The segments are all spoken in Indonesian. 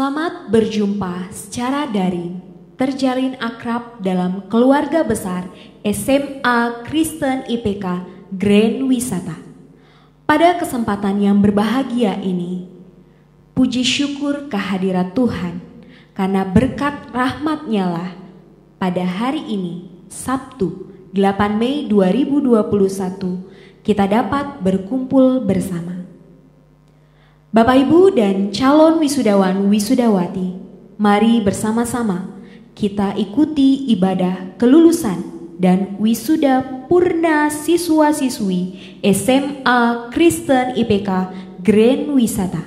Selamat berjumpa secara daring, terjalin akrab dalam keluarga besar SMA Kristen IPK Grand Wisata. Pada kesempatan yang berbahagia ini, puji syukur kehadirat Tuhan, karena berkat rahmat-Nya lah pada hari ini, Sabtu 8 Mei 2021, kita dapat berkumpul bersama. Bapak Ibu dan calon wisudawan wisudawati, mari bersama-sama kita ikuti ibadah kelulusan dan wisuda purna siswa-siswi SMA Kristen IPK Grand Wisata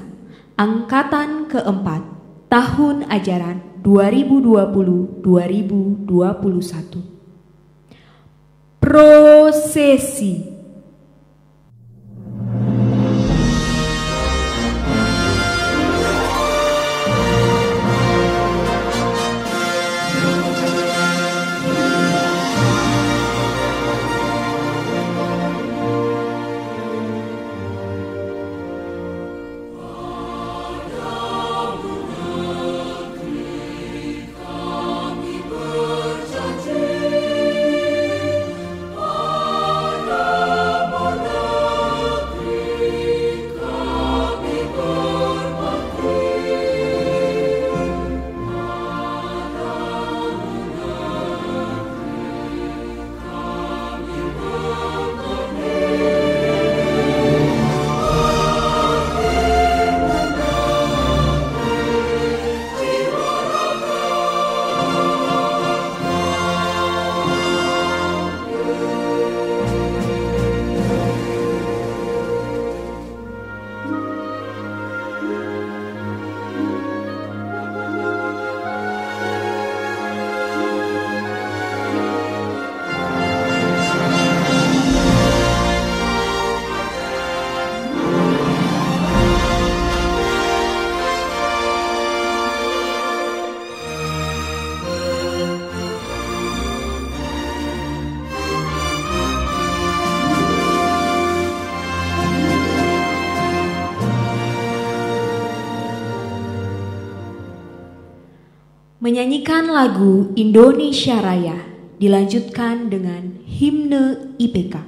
Angkatan keempat tahun ajaran 2020-2021. Prosesi. Menyanyikan lagu Indonesia Raya dilanjutkan dengan himne IPK.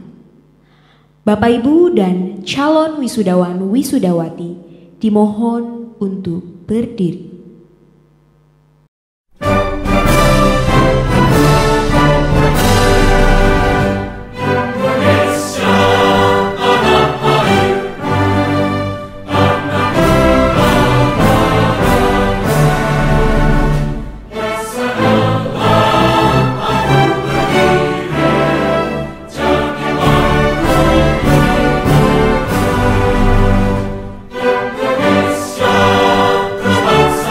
Bapak Ibu dan calon wisudawan wisudawati dimohon untuk berdiri. Bangsa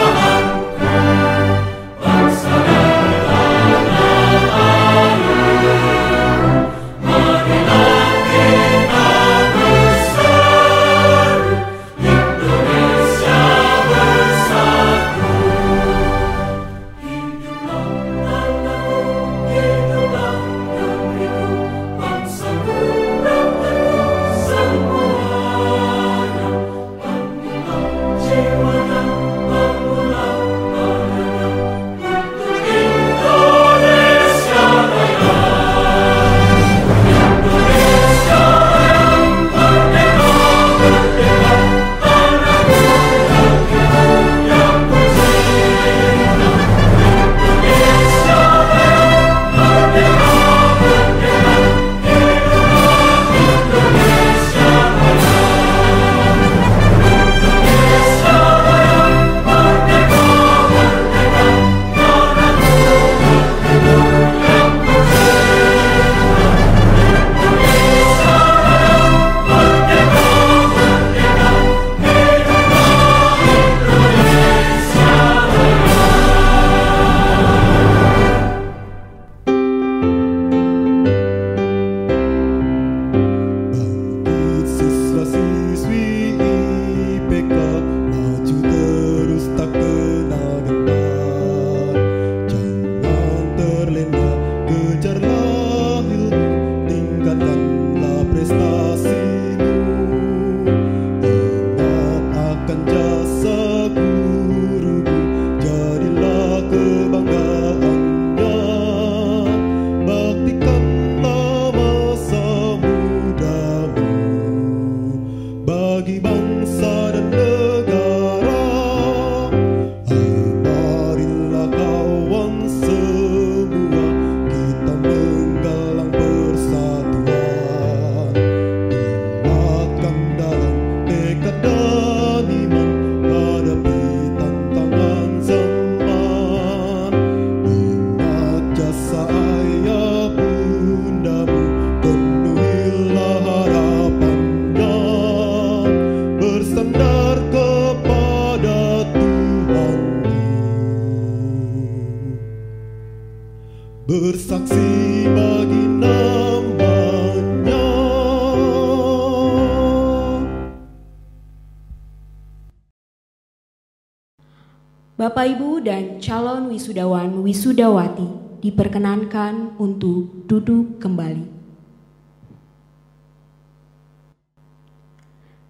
Bapak Ibu dan calon wisudawan wisudawati diperkenankan untuk duduk kembali.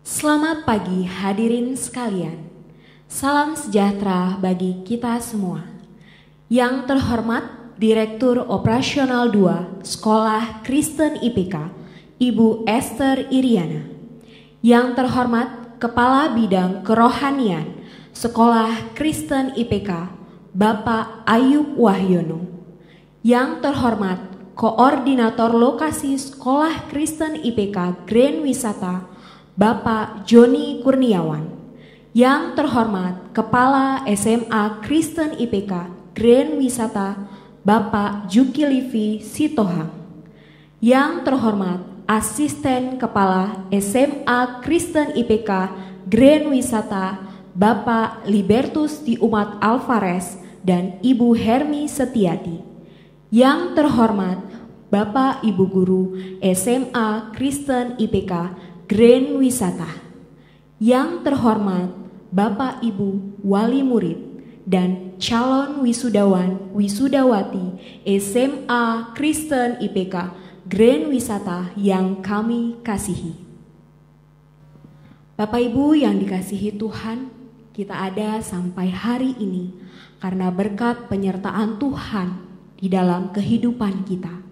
Selamat pagi hadirin sekalian. Salam sejahtera bagi kita semua. Yang terhormat Direktur Operasional 2 Sekolah Kristen IPK, Ibu Esther Iriana. Yang terhormat Kepala Bidang Kerohanian Sekolah Kristen IPK, Bapak Ayub Wahyono. Yang terhormat Koordinator Lokasi Sekolah Kristen IPK Grand Wisata, Bapak Joni Kurniawan. Yang terhormat Kepala SMA Kristen IPK Grand Wisata, Bapak Juki Livi Sitohang. Yang terhormat Asisten Kepala SMA Kristen IPK Grand Wisata, Bapak Libertus Di Umat Alvarez dan Ibu Hermi Setiati. Yang terhormat Bapak Ibu Guru SMA Kristen IPK Grand Wisata. Yang terhormat Bapak Ibu Wali Murid dan calon wisudawan wisudawati SMA Kristen IPK Grand Wisata yang kami kasihi. Bapak Ibu yang dikasihi Tuhan, kita ada sampai hari ini karena berkat penyertaan Tuhan di dalam kehidupan kita.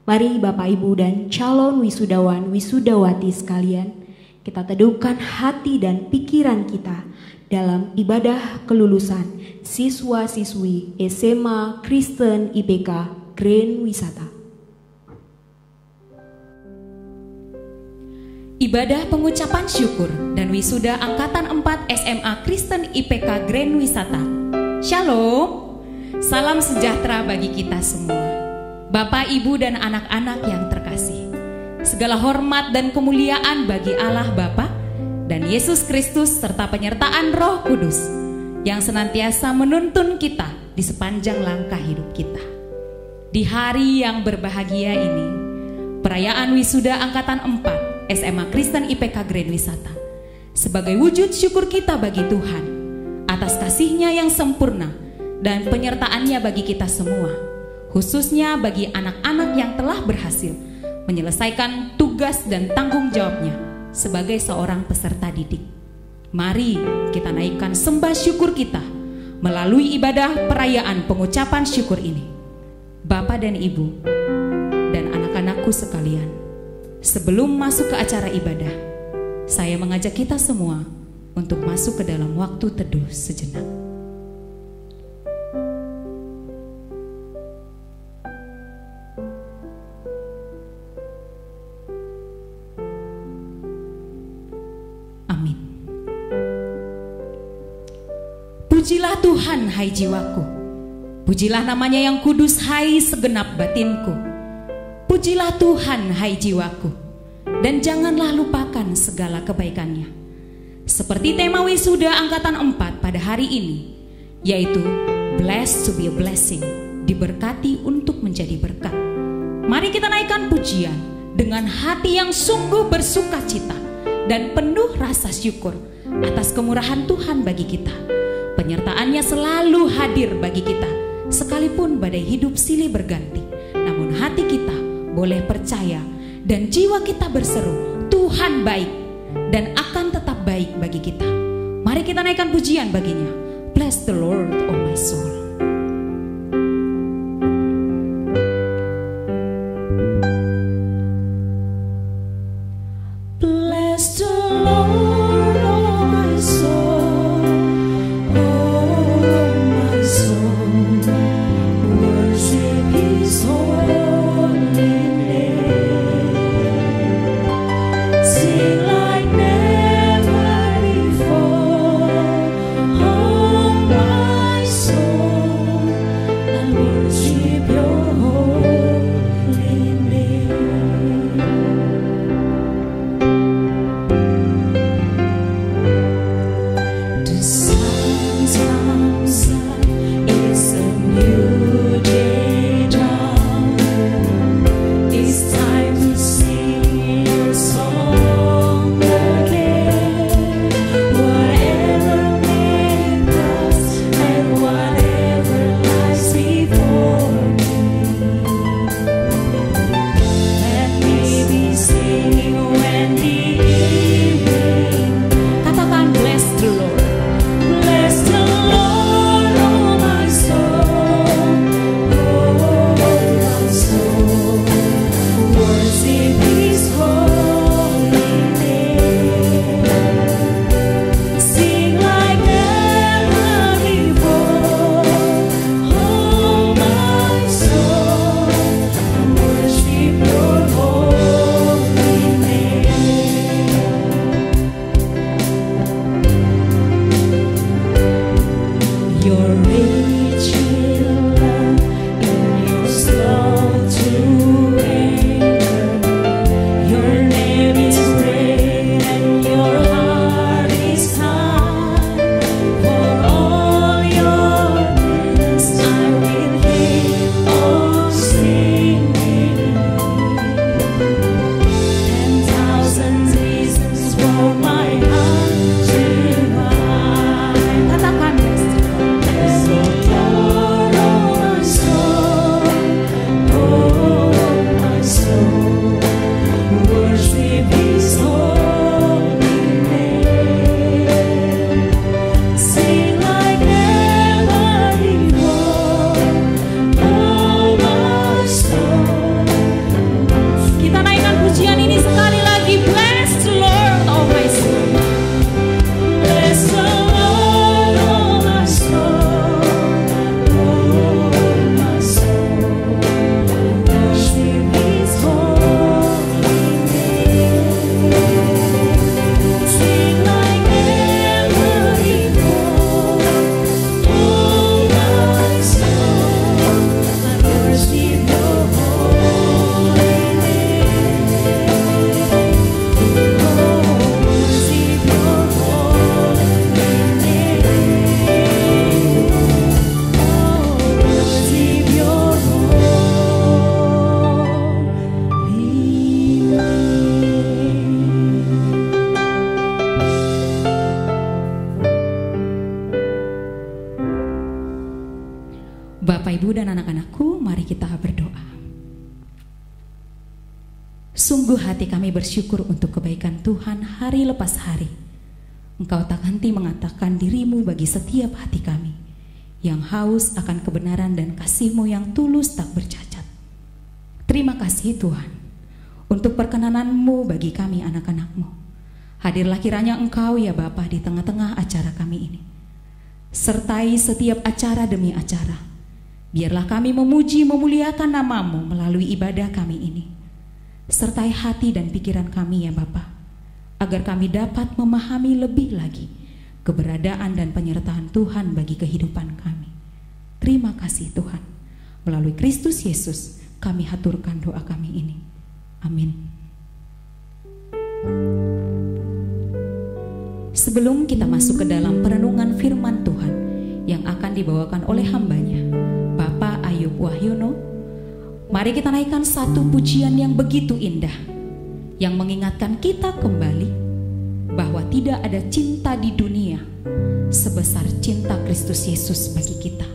Mari Bapak Ibu dan calon wisudawan wisudawati sekalian, kita teduhkan hati dan pikiran kita dalam ibadah kelulusan siswa-siswi SMA Kristen IPK Grand Wisata. Ibadah pengucapan syukur dan wisuda angkatan 4 SMA Kristen IPK Grand Wisata. Shalom, salam sejahtera bagi kita semua. Bapak, Ibu, dan anak-anak yang terkasih, segala hormat dan kemuliaan bagi Allah Bapa dan Yesus Kristus serta penyertaan Roh Kudus yang senantiasa menuntun kita di sepanjang langkah hidup kita. Di hari yang berbahagia ini, perayaan wisuda angkatan 4 SMA Kristen IPK Grand Wisata, sebagai wujud syukur kita bagi Tuhan atas kasih-Nya yang sempurna dan penyertaan-Nya bagi kita semua, khususnya bagi anak-anak yang telah berhasil menyelesaikan tugas dan tanggung jawabnya sebagai seorang peserta didik. Mari kita naikkan sembah syukur kita melalui ibadah perayaan pengucapan syukur ini. Bapak dan Ibu dan anak-anakku sekalian, sebelum masuk ke acara ibadah, saya mengajak kita semua untuk masuk ke dalam waktu teduh sejenak. Amin. Pujilah Tuhan, hai jiwaku. Pujilah namanya yang kudus, hai segenap batinku. Pujilah Tuhan, hai jiwaku, dan janganlah lupakan segala kebaikannya. Seperti tema wisuda angkatan 4 pada hari ini, yaitu Blessed to be a blessing, diberkati untuk menjadi berkat. Mari kita naikkan pujian dengan hati yang sungguh bersuka cita dan penuh rasa syukur atas kemurahan Tuhan bagi kita. Penyertaan-Nya selalu hadir bagi kita, sekalipun badai hidup silih berganti. Namun hati kita boleh percaya dan jiwa kita berseru, Tuhan baik dan akan tetap baik bagi kita. Mari kita naikkan pujian baginya. Bless the Lord, oh my soul. Bless the Lord, oh my soul, oh my soul, worship His holy name. Sing like never before, oh my soul. Sungguh hati kami bersyukur untuk kebaikan Tuhan hari lepas hari. Engkau tak henti mengatakan dirimu bagi setiap hati kami, yang haus akan kebenaran dan kasih-Mu yang tulus tak bercacat. Terima kasih Tuhan, untuk perkenanan-Mu bagi kami anak-anak-Mu. Hadirlah kiranya Engkau ya Bapa di tengah-tengah acara kami ini. Sertai setiap acara demi acara. Biarlah kami memuji memuliakan nama-Mu melalui ibadah kami ini. Sertai hati dan pikiran kami ya Bapa, agar kami dapat memahami lebih lagi keberadaan dan penyertaan Tuhan bagi kehidupan kami. Terima kasih Tuhan. Melalui Kristus Yesus kami haturkan doa kami ini. Amin. Sebelum kita masuk ke dalam perenungan firman Tuhan yang akan dibawakan oleh hambanya, Bapak Ayub Wahyono, mari kita naikkan satu pujian yang begitu indah, yang mengingatkan kita kembali bahwa tidak ada cinta di dunia sebesar cinta Kristus Yesus bagi kita.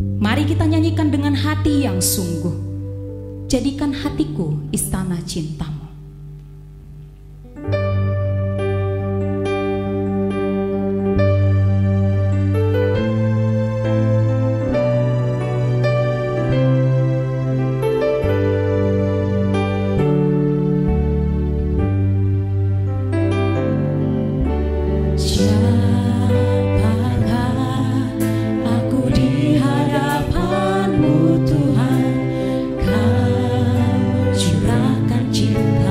Mari kita nyanyikan dengan hati yang sungguh. Jadikan hatiku istana cinta-Mu. Cinta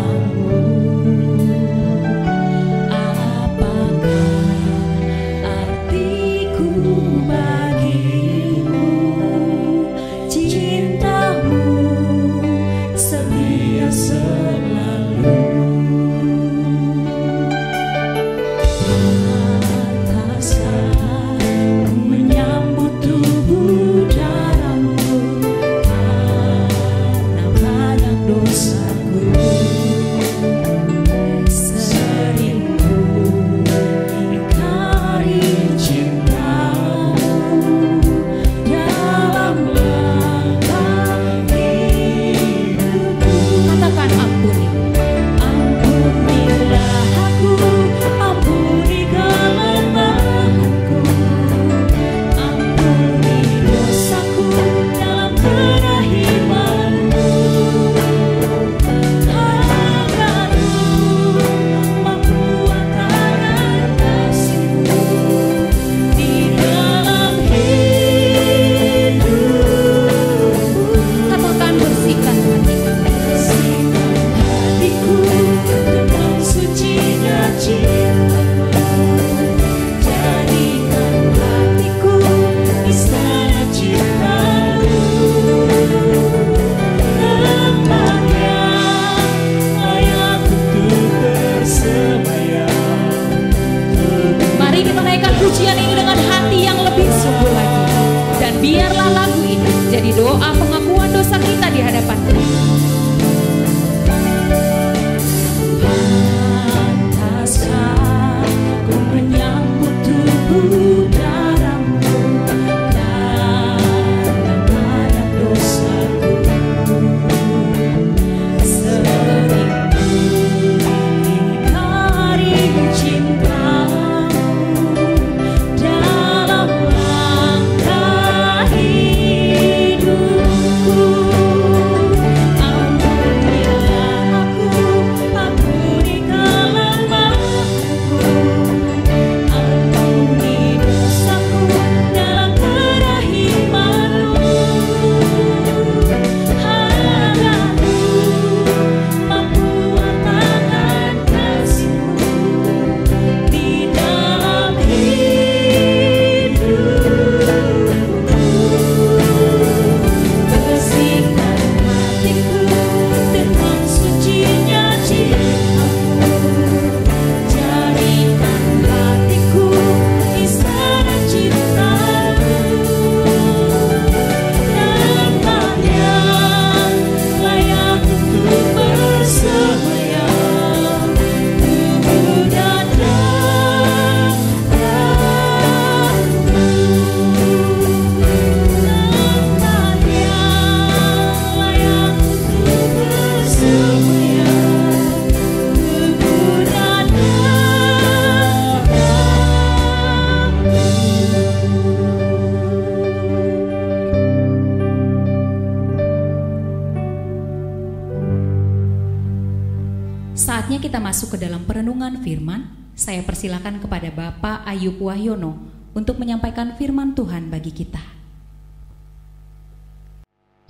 Saatnya kita masuk ke dalam perenungan firman. Saya persilakan kepada Bapak Ayub Wahyono untuk menyampaikan firman Tuhan bagi kita.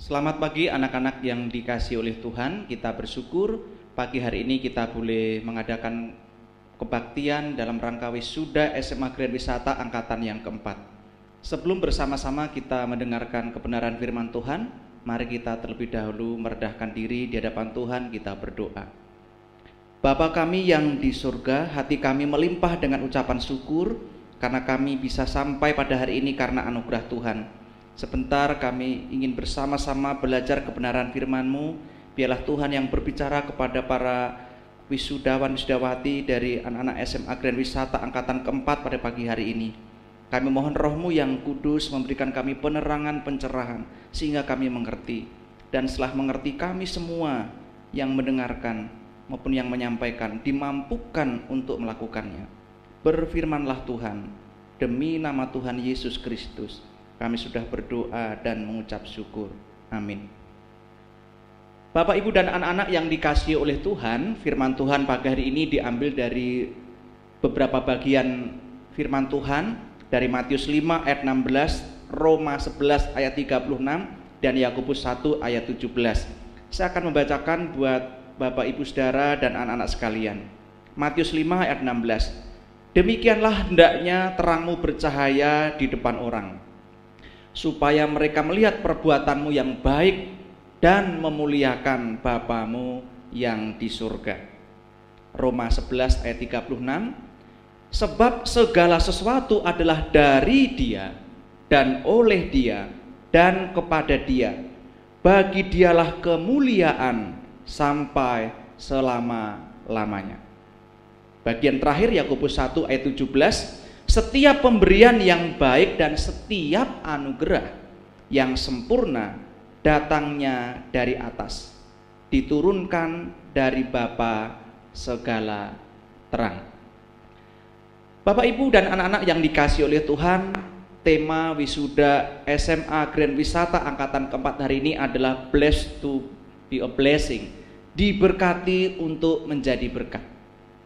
Selamat pagi anak-anak yang dikasihi oleh Tuhan. Kita bersyukur pagi hari ini kita boleh mengadakan kebaktian dalam rangka wisuda SMA Grand Wisata angkatan yang keempat. Sebelum bersama-sama kita mendengarkan kebenaran firman Tuhan, mari kita terlebih dahulu meredahkan diri di hadapan Tuhan, kita berdoa. Bapa kami yang di surga, hati kami melimpah dengan ucapan syukur karena kami bisa sampai pada hari ini karena anugerah Tuhan. Sebentar kami ingin bersama-sama belajar kebenaran firman-Mu. Biarlah Tuhan yang berbicara kepada para wisudawan-wisudawati dari anak-anak SMA Grand Wisata angkatan keempat pada pagi hari ini. Kami mohon Roh-Mu yang kudus memberikan kami penerangan, pencerahan sehingga kami mengerti. Dan setelah mengerti, kami semua yang mendengarkan maupun yang menyampaikan dimampukan untuk melakukannya. Berfirmanlah Tuhan, demi nama Tuhan Yesus Kristus kami sudah berdoa dan mengucap syukur. Amin. Bapak, Ibu, dan anak-anak yang dikasihi oleh Tuhan, firman Tuhan pagi hari ini diambil dari beberapa bagian firman Tuhan dari Matius 5 ayat 16, Roma 11 ayat 36, dan Yakobus 1 ayat 17. Saya akan membacakan buat Bapak, Ibu, Saudara, dan anak-anak sekalian. Matius 5 ayat 16. Demikianlah hendaknya terangmu bercahaya di depan orang, supaya mereka melihat perbuatanmu yang baik dan memuliakan Bapamu yang di surga. Roma 11 ayat 36. Sebab segala sesuatu adalah dari Dia dan oleh Dia dan kepada Dia. Bagi Dialah kemuliaan sampai selama-lamanya. Bagian terakhir Yakobus 1 ayat 17. Setiap pemberian yang baik dan setiap anugerah yang sempurna datangnya dari atas, diturunkan dari Bapa segala terang. Bapak, Ibu, dan anak-anak yang dikasihi oleh Tuhan, tema wisuda SMA Grand Wisata angkatan keempat hari ini adalah Blessed to be a blessing, diberkati untuk menjadi berkat.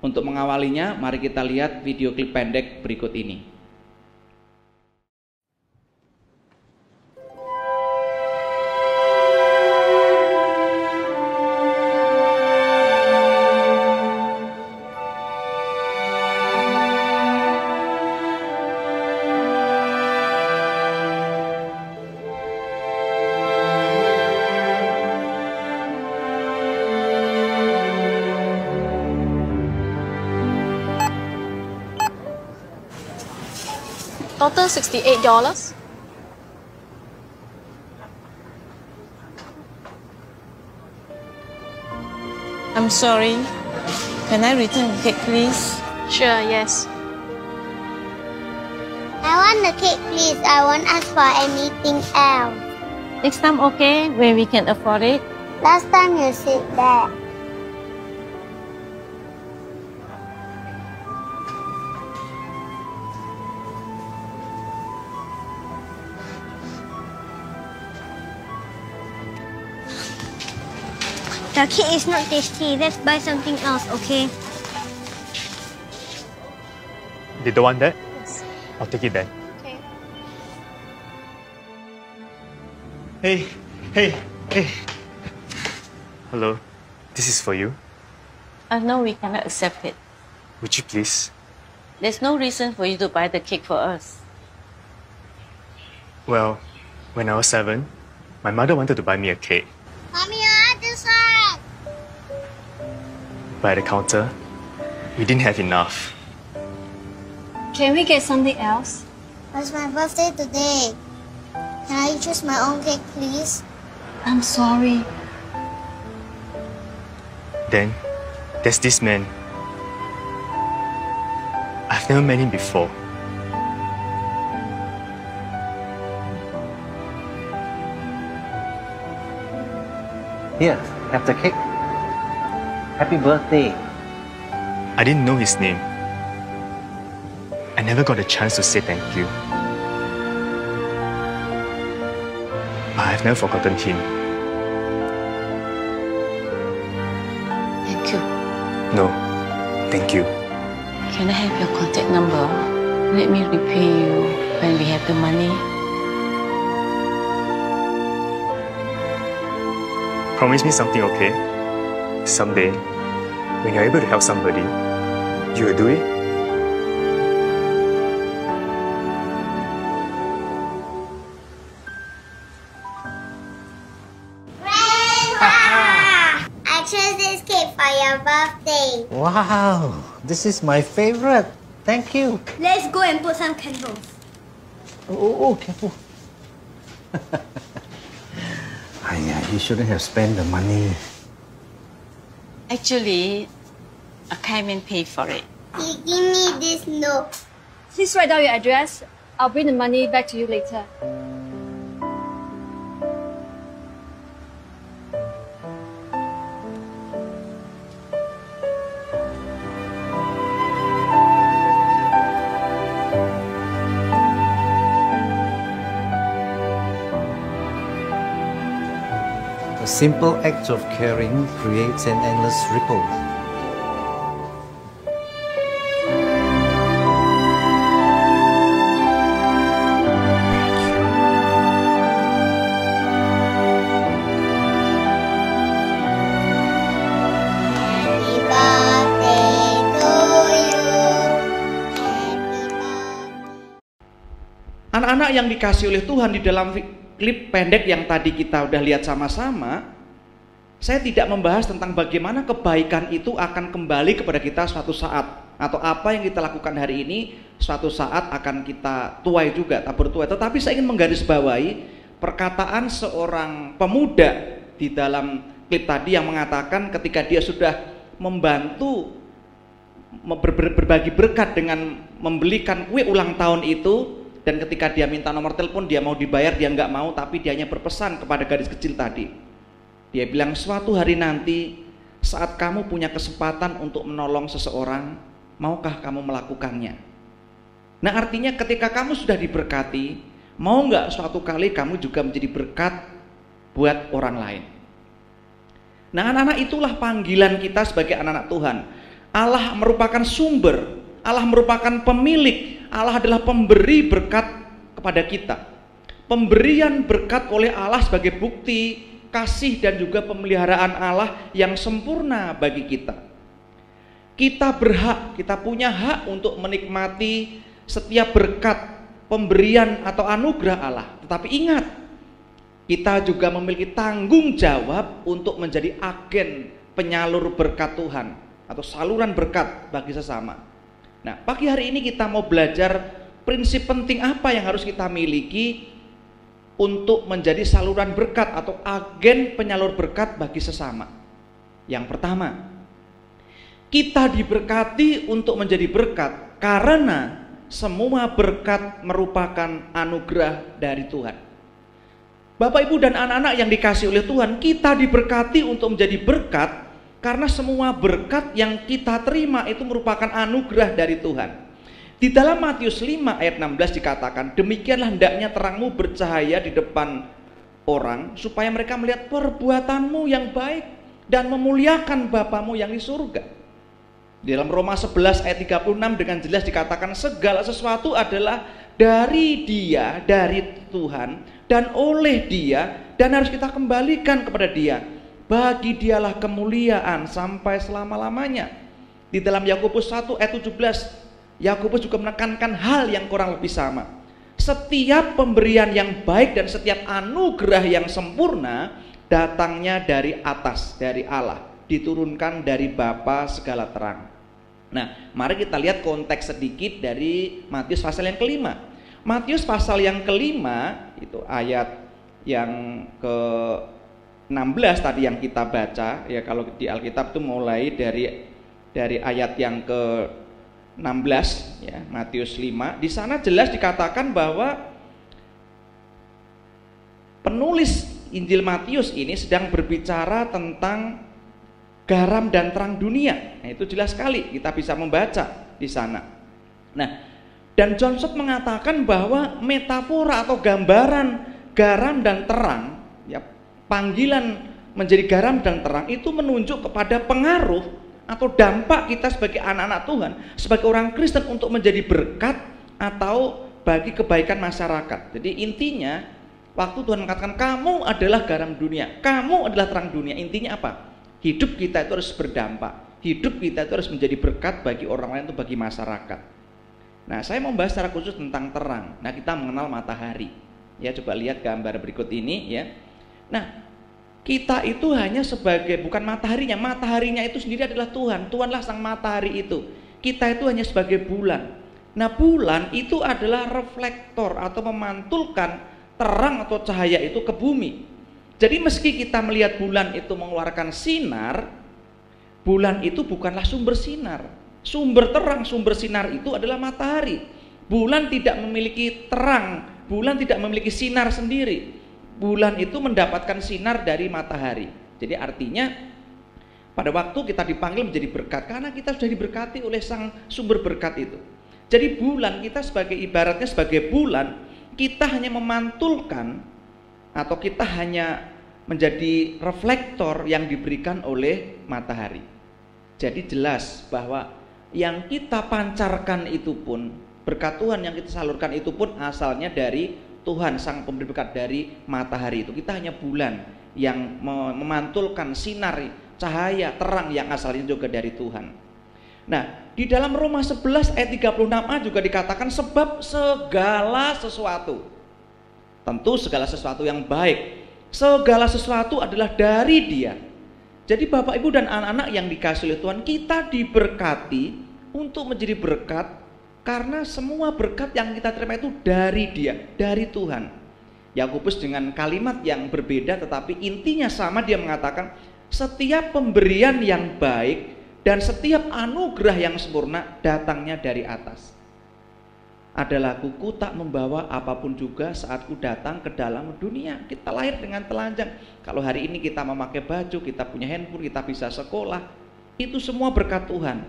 Untuk mengawalinya, mari kita lihat video klip pendek berikut ini. Total $68. I'm sorry. Can I return the cake, please? Sure, yes. I want the cake, please. I won't ask for anything else. Next time, okay? When we can afford it? Last time you said that. The cake is not tasty. Let's buy something else, okay? They don't want that? Yes. I'll take it then. Okay. Hey. Hello, this is for you. No, we cannot accept it. Would you please? There's no reason for you to buy the cake for us. Well, when I was 7, my mother wanted to buy me a cake. Mommy, I want this one. But at the counter, we didn't have enough. Can we get something else? It's my birthday today. Can I choose my own cake, please? I'm sorry. Then, there's this man. I've never met him before. Here, have the cake. Happy birthday. I didn't know his name. I never got a chance to say thank you. But I've never forgotten him. Thank you. No, thank you. Can I have your contact number? Let me repay you when we have the money. Promise me something, okay? Someday, when you're able to help somebody, you will do it. I chose this cake for your birthday. Wow, this is my favorite. Thank you. Let's go and put some candles. Oh, careful. You shouldn't have spent the money. Actually, I came and paid for it. He give me this note. Please write down your address. I'll bring the money back to you later. A simple act of caring creates an endless ripple. Happy birthday to you. Happy birthday. Anak-anak yang dikasih oleh Tuhan, di dalam klip pendek yang tadi kita udah lihat sama-sama, saya tidak membahas tentang bagaimana kebaikan itu akan kembali kepada kita suatu saat, atau apa yang kita lakukan hari ini suatu saat akan kita tuai juga, tak bertuai. Tetapi saya ingin menggarisbawahi perkataan seorang pemuda di dalam klip tadi yang mengatakan ketika dia sudah membantu berbagi berkat dengan membelikan kue ulang tahun itu, dan ketika dia minta nomor telepon, dia mau dibayar, dia nggak mau, tapi dia hanya berpesan kepada gadis kecil tadi. Dia bilang, suatu hari nanti saat kamu punya kesempatan untuk menolong seseorang, maukah kamu melakukannya? Nah, artinya ketika kamu sudah diberkati, mau nggak suatu kali kamu juga menjadi berkat buat orang lain? Nah, anak-anak, itulah panggilan kita sebagai anak-anak Tuhan. Allah merupakan sumber, Allah merupakan pemilik, Allah adalah pemberi berkat kepada kita. Pemberian berkat oleh Allah sebagai bukti kasih dan juga pemeliharaan Allah yang sempurna bagi kita. Kita berhak, kita punya hak untuk menikmati setiap berkat, pemberian atau anugerah Allah. Tetapi ingat, kita juga memiliki tanggung jawab untuk menjadi agen penyalur berkat Tuhan atau saluran berkat bagi sesama. Nah, pagi hari ini kita mau belajar prinsip penting apa yang harus kita miliki untuk menjadi saluran berkat atau agen penyalur berkat bagi sesama. Yang pertama, kita diberkati untuk menjadi berkat karena semua berkat merupakan anugerah dari Tuhan. Bapak, Ibu, dan anak-anak yang dikasih oleh Tuhan, kita diberkati untuk menjadi berkat karena semua berkat yang kita terima itu merupakan anugerah dari Tuhan. Di dalam Matius 5 ayat 16 dikatakan, demikianlah hendaknya terangmu bercahaya di depan orang, supaya mereka melihat perbuatanmu yang baik dan memuliakan Bapamu yang di surga. Di dalam Roma 11 ayat 36 dengan jelas dikatakan, segala sesuatu adalah dari Dia, dari Tuhan, dan oleh Dia, dan harus kita kembalikan kepada Dia. Bagi Dialah kemuliaan sampai selama-lamanya. Di dalam Yakobus 1 ayat 17, Yakobus juga menekankan hal yang kurang lebih sama. Setiap pemberian yang baik dan setiap anugerah yang sempurna datangnya dari atas, dari Allah, diturunkan dari Bapa segala terang. Nah, mari kita lihat konteks sedikit dari Matius pasal yang kelima. Matius pasal yang kelima itu ayat yang ke-16 tadi yang kita baca, ya kalau di Alkitab itu mulai dari ayat yang ke-16 ya, Matius 5. Di sana jelas dikatakan bahwa penulis Injil Matius ini sedang berbicara tentang garam dan terang dunia. Nah, itu jelas sekali kita bisa membaca di sana. Nah, dan John Stott mengatakan bahwa metafora atau gambaran garam dan terang, ya, panggilan menjadi garam dan terang itu menunjuk kepada pengaruh atau dampak kita sebagai anak-anak Tuhan, sebagai orang Kristen untuk menjadi berkat atau bagi kebaikan masyarakat. Jadi intinya waktu Tuhan mengatakan kamu adalah garam dunia, kamu adalah terang dunia, intinya apa? Hidup kita itu harus berdampak, hidup kita itu harus menjadi berkat bagi orang lain, itu bagi masyarakat. Nah, saya mau bahas secara khusus tentang terang. Nah, kita mengenal matahari. Ya, coba lihat gambar berikut ini ya. Nah, kita itu hanya sebagai, bukan mataharinya, mataharinya itu sendiri adalah Tuhan. Tuhanlah sang matahari itu. Kita itu hanya sebagai bulan. Nah, bulan itu adalah reflektor atau memantulkan terang atau cahaya itu ke bumi. Jadi meski kita melihat bulan itu mengeluarkan sinar, bulan itu bukanlah sumber sinar. Sumber terang, sumber sinar itu adalah matahari. Bulan tidak memiliki terang, bulan tidak memiliki sinar sendiri. Bulan itu mendapatkan sinar dari matahari. Jadi artinya pada waktu kita dipanggil menjadi berkat, karena kita sudah diberkati oleh sang sumber berkat itu. Jadi bulan, kita sebagai ibaratnya sebagai bulan, kita hanya memantulkan atau kita hanya menjadi reflektor yang diberikan oleh matahari. Jadi jelas bahwa yang kita pancarkan itu pun, berkat Tuhan yang kita salurkan itu pun asalnya dari Tuhan, sang pemberi berkat, dari matahari itu. Kita hanya bulan yang memantulkan sinar, cahaya, terang yang asalnya juga dari Tuhan. Nah, di dalam Roma 11 ayat 36a juga dikatakan sebab segala sesuatu, tentu segala sesuatu yang baik, segala sesuatu adalah dari Dia. Jadi Bapak Ibu dan anak-anak yang dikasihi oleh Tuhan, kita diberkati untuk menjadi berkat karena semua berkat yang kita terima itu dari Dia, dari Tuhan. Yakobus dengan kalimat yang berbeda tetapi intinya sama, dia mengatakan setiap pemberian yang baik dan setiap anugerah yang sempurna datangnya dari atas. Adalah kuku tak membawa apapun juga saat ku datang ke dalam dunia. Kita lahir dengan telanjang. Kalau hari ini kita memakai baju, kita punya handphone, kita bisa sekolah, itu semua berkat Tuhan.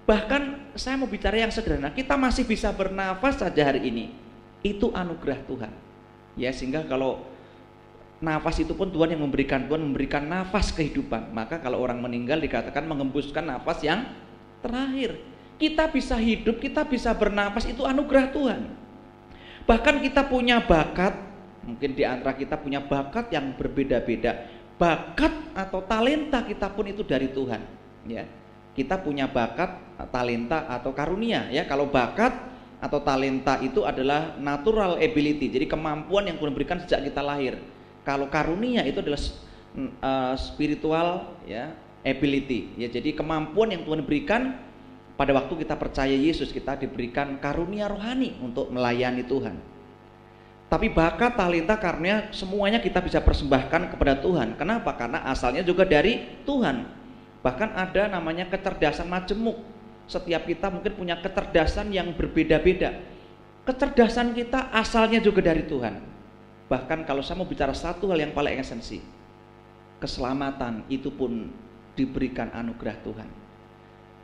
Bahkan saya mau bicara yang sederhana, kita masih bisa bernafas saja hari ini, itu anugerah Tuhan. Ya, sehingga kalau nafas itu pun Tuhan yang memberikan, Tuhan memberikan nafas kehidupan. Maka kalau orang meninggal dikatakan mengembuskan nafas yang terakhir. Kita bisa hidup, kita bisa bernafas, itu anugerah Tuhan. Bahkan kita punya bakat, mungkin di antara kita punya bakat yang berbeda-beda. Bakat atau talenta kita pun itu dari Tuhan. Ya, kita punya bakat, talenta atau karunia. Ya, kalau bakat atau talenta itu adalah natural ability, jadi kemampuan yang Tuhan berikan sejak kita lahir. Kalau karunia itu adalah spiritual ya, ability. Ya, jadi kemampuan yang Tuhan berikan pada waktu kita percaya Yesus, kita diberikan karunia rohani untuk melayani Tuhan. Tapi bakat, talenta, karunia semuanya kita bisa persembahkan kepada Tuhan. Kenapa? Karena asalnya juga dari Tuhan. Bahkan ada namanya kecerdasan majemuk. Setiap kita mungkin punya kecerdasan yang berbeda-beda. Kecerdasan kita asalnya juga dari Tuhan. Bahkan kalau saya mau bicara satu hal yang paling esensi, keselamatan itu pun diberikan anugerah Tuhan.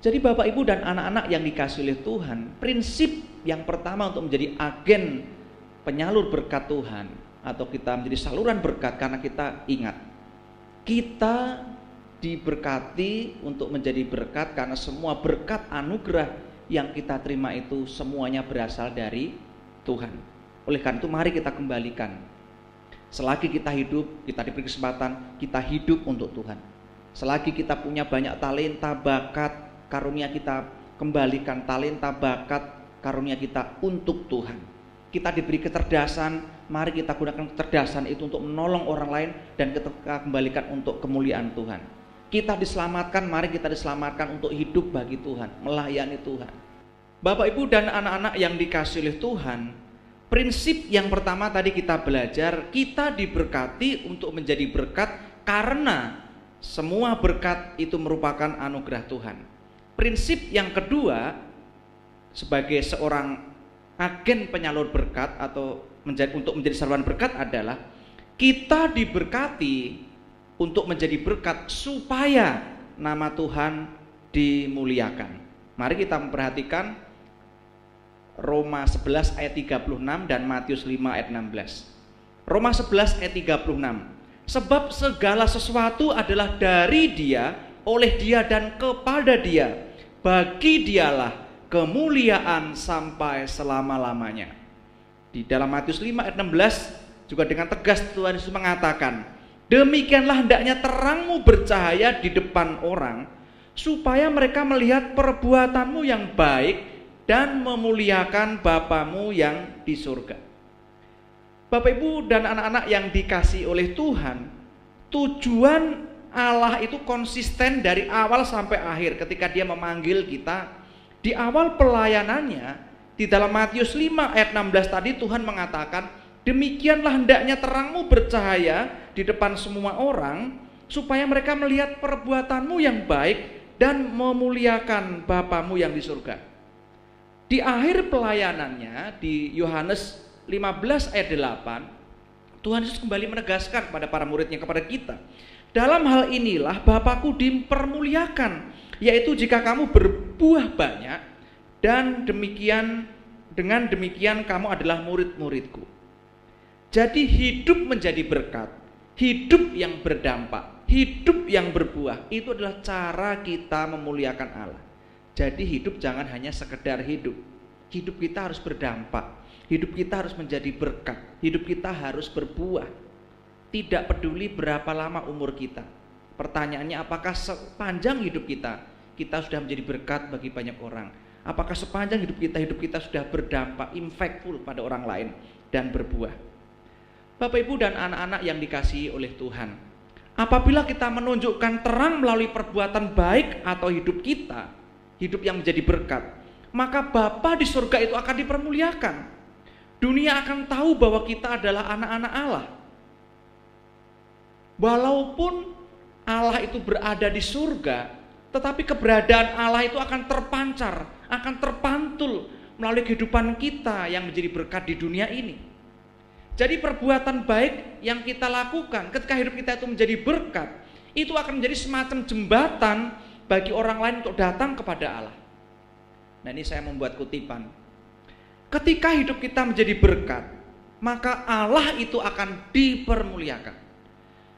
Jadi Bapak Ibu dan anak-anak yang dikasihi oleh Tuhan, prinsip yang pertama untuk menjadi agen penyalur berkat Tuhan, atau kita menjadi saluran berkat, karena kita ingat, kita diberkati untuk menjadi berkat karena semua berkat anugerah yang kita terima itu semuanya berasal dari Tuhan. Oleh karena itu mari kita kembalikan. Selagi kita hidup, kita diberi kesempatan, kita hidup untuk Tuhan. Selagi kita punya banyak talenta, bakat, karunia, kita kembalikan talenta, bakat, karunia kita untuk Tuhan. Kita diberi kecerdasan, mari kita gunakan kecerdasan itu untuk menolong orang lain dan kita kembalikan untuk kemuliaan Tuhan. Kita diselamatkan, mari kita diselamatkan untuk hidup bagi Tuhan, melayani Tuhan. Bapak Ibu dan anak-anak yang dikasihi oleh Tuhan, prinsip yang pertama tadi kita belajar, kita diberkati untuk menjadi berkat karena semua berkat itu merupakan anugerah Tuhan. Prinsip yang kedua, sebagai seorang agen penyalur berkat atau untuk menjadi saluran berkat adalah kita diberkati untuk menjadi berkat supaya nama Tuhan dimuliakan. Mari kita memperhatikan Roma 11 ayat 36 dan Matius 5 ayat 16. Roma 11 ayat 36. Sebab segala sesuatu adalah dari Dia oleh Dia dan kepada Dia, bagi Dialah kemuliaan sampai selama-lamanya. Di dalam Matius 5 ayat 16 juga dengan tegas Tuhan Yesus mengatakan, demikianlah hendaknya terangmu bercahaya di depan orang, supaya mereka melihat perbuatanmu yang baik dan memuliakan Bapamu yang di surga. Bapak Ibu dan anak-anak yang dikasihi oleh Tuhan, tujuan Allah itu konsisten dari awal sampai akhir ketika Dia memanggil kita. Di awal pelayanannya, di dalam Matius 5 ayat 16 tadi Tuhan mengatakan, demikianlah hendaknya terangmu bercahaya di depan semua orang, supaya mereka melihat perbuatanmu yang baik dan memuliakan Bapamu yang di surga. Di akhir pelayanannya, di Yohanes 15 ayat 8, Tuhan Yesus kembali menegaskan kepada para muridnya, kepada kita, dalam hal inilah Bapakku dipermuliakan, yaitu jika kamu berbuah banyak, dan dengan demikian kamu adalah murid-muridku. Jadi hidup menjadi berkat, hidup yang berdampak, hidup yang berbuah, itu adalah cara kita memuliakan Allah. Jadi hidup jangan hanya sekedar hidup, hidup kita harus berdampak, hidup kita harus menjadi berkat, hidup kita harus berbuah. Tidak peduli berapa lama umur kita. Pertanyaannya, apakah sepanjang hidup kita sudah menjadi berkat bagi banyak orang? Apakah sepanjang hidup kita sudah berdampak, impactful pada orang lain dan berbuah? Bapak Ibu dan anak-anak yang dikasihi oleh Tuhan, apabila kita menunjukkan terang melalui perbuatan baik atau hidup kita, hidup yang menjadi berkat, maka Bapa di surga itu akan dipermuliakan. Dunia akan tahu bahwa kita adalah anak-anak Allah. Walaupun Allah itu berada di surga, tetapi keberadaan Allah itu akan terpancar, akan terpantul melalui kehidupan kita yang menjadi berkat di dunia ini. Jadi perbuatan baik yang kita lakukan ketika hidup kita itu menjadi berkat, itu akan menjadi semacam jembatan bagi orang lain untuk datang kepada Allah. Nah, ini saya membuat kutipan. Ketika hidup kita menjadi berkat, maka Allah itu akan dipermuliakan.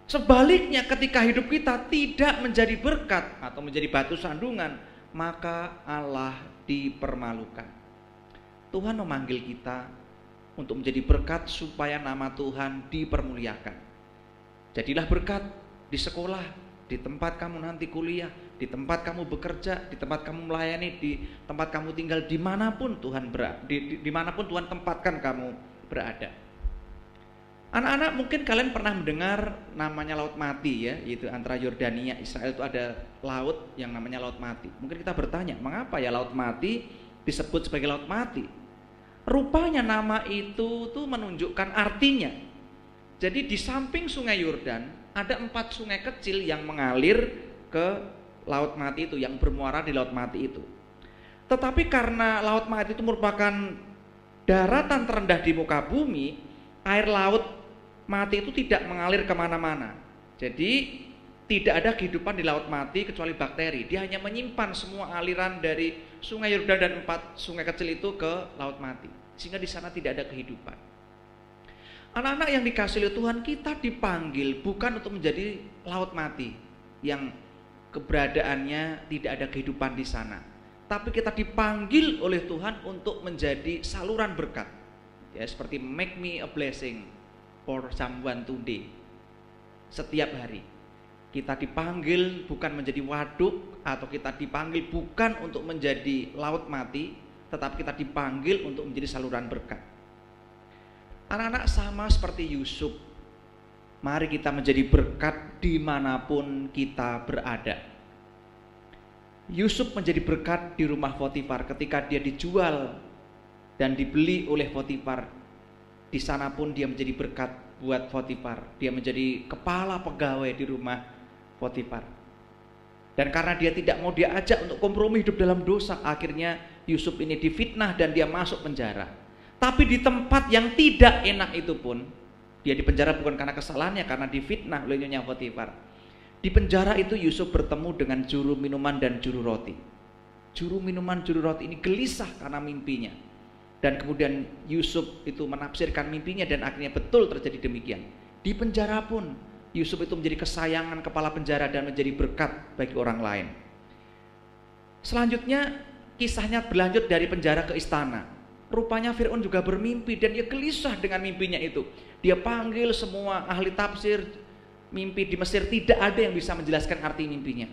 Sebaliknya, ketika hidup kita tidak menjadi berkat atau menjadi batu sandungan, maka Allah dipermalukan. Tuhan memanggil kita untuk menjadi berkat supaya nama Tuhan dipermuliakan. Jadilah berkat di sekolah, di tempat kamu nanti kuliah, di tempat kamu bekerja, di tempat kamu melayani, di tempat kamu tinggal, dimanapun Tuhan dimanapun Tuhan tempatkan kamu berada. Anak-anak, mungkin kalian pernah mendengar namanya Laut Mati ya, yaitu antara Yordania, Israel itu ada laut yang namanya Laut Mati. Mungkin kita bertanya, mengapa ya Laut Mati disebut sebagai Laut Mati? Rupanya nama itu tuh menunjukkan artinya. Jadi di samping Sungai Yordan ada 4 sungai kecil yang mengalir ke Laut Mati itu, yang bermuara di Laut Mati itu. Tetapi karena Laut Mati itu merupakan daratan terendah di muka bumi, air Laut Mati itu tidak mengalir kemana-mana. Jadi tidak ada kehidupan di Laut Mati kecuali bakteri. Dia hanya menyimpan semua aliran dari Sungai Yordan dan 4 sungai kecil itu ke Laut Mati, sehingga di sana tidak ada kehidupan. Anak-anak yang dikasihi oleh Tuhan, kita dipanggil bukan untuk menjadi Laut Mati yang keberadaannya tidak ada kehidupan di sana, tapi kita dipanggil oleh Tuhan untuk menjadi saluran berkat. Ya, seperti make me a blessing for someone today. Setiap hari kita dipanggil bukan menjadi waduk, atau kita dipanggil bukan untuk menjadi Laut Mati, tetapi kita dipanggil untuk menjadi saluran berkat. Anak-anak, sama seperti Yusuf, mari kita menjadi berkat dimanapun kita berada. Yusuf menjadi berkat di rumah Potifar ketika dia dijual dan dibeli oleh Potifar. Di sana pun dia menjadi berkat buat Potifar. Dia menjadi kepala pegawai di rumah Potifar. Dan karena dia tidak mau diajak untuk kompromi hidup dalam dosa, akhirnya Yusuf ini difitnah dan dia masuk penjara. Tapi di tempat yang tidak enak itu pun, dia dipenjara bukan karena kesalahannya, karena difitnah oleh nyonya Potifar. Di penjara itu Yusuf bertemu dengan juru minuman dan juru roti. Juru minuman, juru roti ini gelisah karena mimpinya. Dan kemudian Yusuf itu menafsirkan mimpinya dan akhirnya betul terjadi demikian. Di penjara pun Yusuf itu menjadi kesayangan kepala penjara dan menjadi berkat bagi orang lain. Selanjutnya kisahnya berlanjut dari penjara ke istana. Rupanya Firaun juga bermimpi dan dia gelisah dengan mimpinya itu. Dia panggil semua ahli tafsir mimpi di Mesir, tidak ada yang bisa menjelaskan arti mimpinya.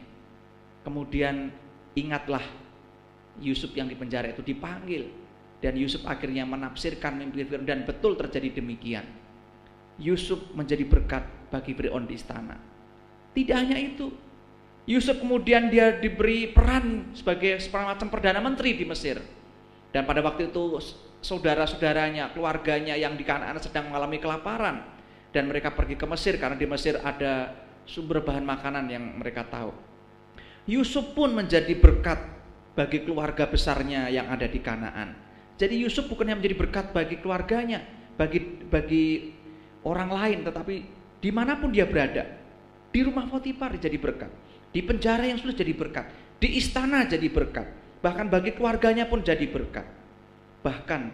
Kemudian ingatlah Yusuf yang di penjara itu dipanggil, dan Yusuf akhirnya menafsirkan mimpi Firaun dan betul terjadi demikian. Yusuf menjadi berkat bagi Firaun di istana. Tidak hanya itu, Yusuf kemudian dia diberi peran sebagai semacam perdana menteri di Mesir. Dan pada waktu itu saudara-saudaranya, keluarganya yang di Kanaan sedang mengalami kelaparan, dan mereka pergi ke Mesir karena di Mesir ada sumber bahan makanan yang mereka tahu. Yusuf pun menjadi berkat bagi keluarga besarnya yang ada di Kanaan. Jadi Yusuf bukannya menjadi berkat bagi keluarganya, bagi orang lain, tetapi dimanapun dia berada. Di rumah Potifar jadi berkat, di penjara yang sudah jadi berkat, di istana jadi berkat, bahkan bagi keluarganya pun jadi berkat. Bahkan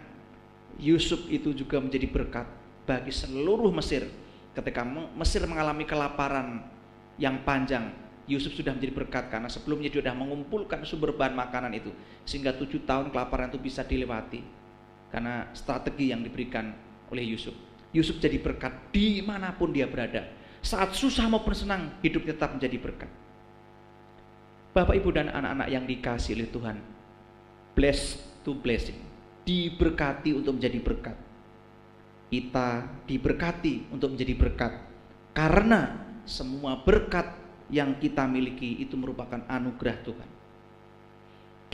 Yusuf itu juga menjadi berkat bagi seluruh Mesir. Ketika Mesir mengalami kelaparan yang panjang, Yusuf sudah menjadi berkat karena sebelumnya dia sudah mengumpulkan sumber bahan makanan itu, sehingga 7 tahun kelaparan itu bisa dilewati karena strategi yang diberikan oleh Yusuf. Yusuf jadi berkat dimanapun dia berada. Saat susah maupun senang, hidup tetap menjadi berkat. Bapak, Ibu, dan anak-anak yang dikasihi oleh Tuhan, blessed to blessing, diberkati untuk menjadi berkat. Kita diberkati untuk menjadi berkat karena semua berkat yang kita miliki itu merupakan anugerah Tuhan.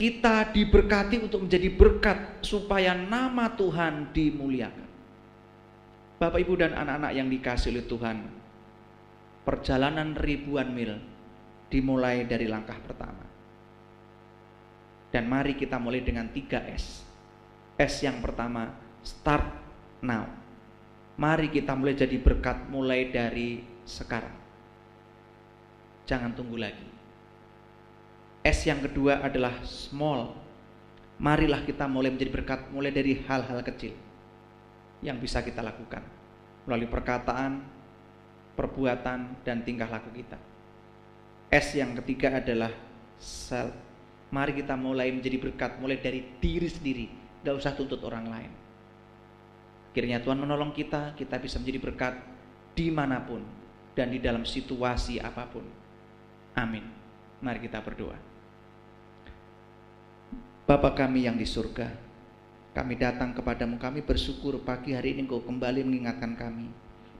Kita diberkati untuk menjadi berkat supaya nama Tuhan dimuliakan. Bapak, Ibu, dan anak-anak yang dikasihi oleh Tuhan, perjalanan ribuan mil dimulai dari langkah pertama. Dan mari kita mulai dengan 3S. S yang pertama, start now. Mari kita mulai jadi berkat mulai dari sekarang. Jangan tunggu lagi. S yang kedua adalah small. Marilah kita mulai menjadi berkat mulai dari hal-hal kecil yang bisa kita lakukan melalui perkataan, perbuatan, dan tingkah laku kita. S yang ketiga adalah self. Mari kita mulai menjadi berkat mulai dari diri sendiri, gak usah tuntut orang lain. Kiranya Tuhan menolong kita bisa menjadi berkat dimanapun dan di dalam situasi apapun. Amin. Mari kita berdoa. Bapa kami yang di surga, kami datang kepadamu, kami bersyukur pagi hari ini Engkau kembali mengingatkan kami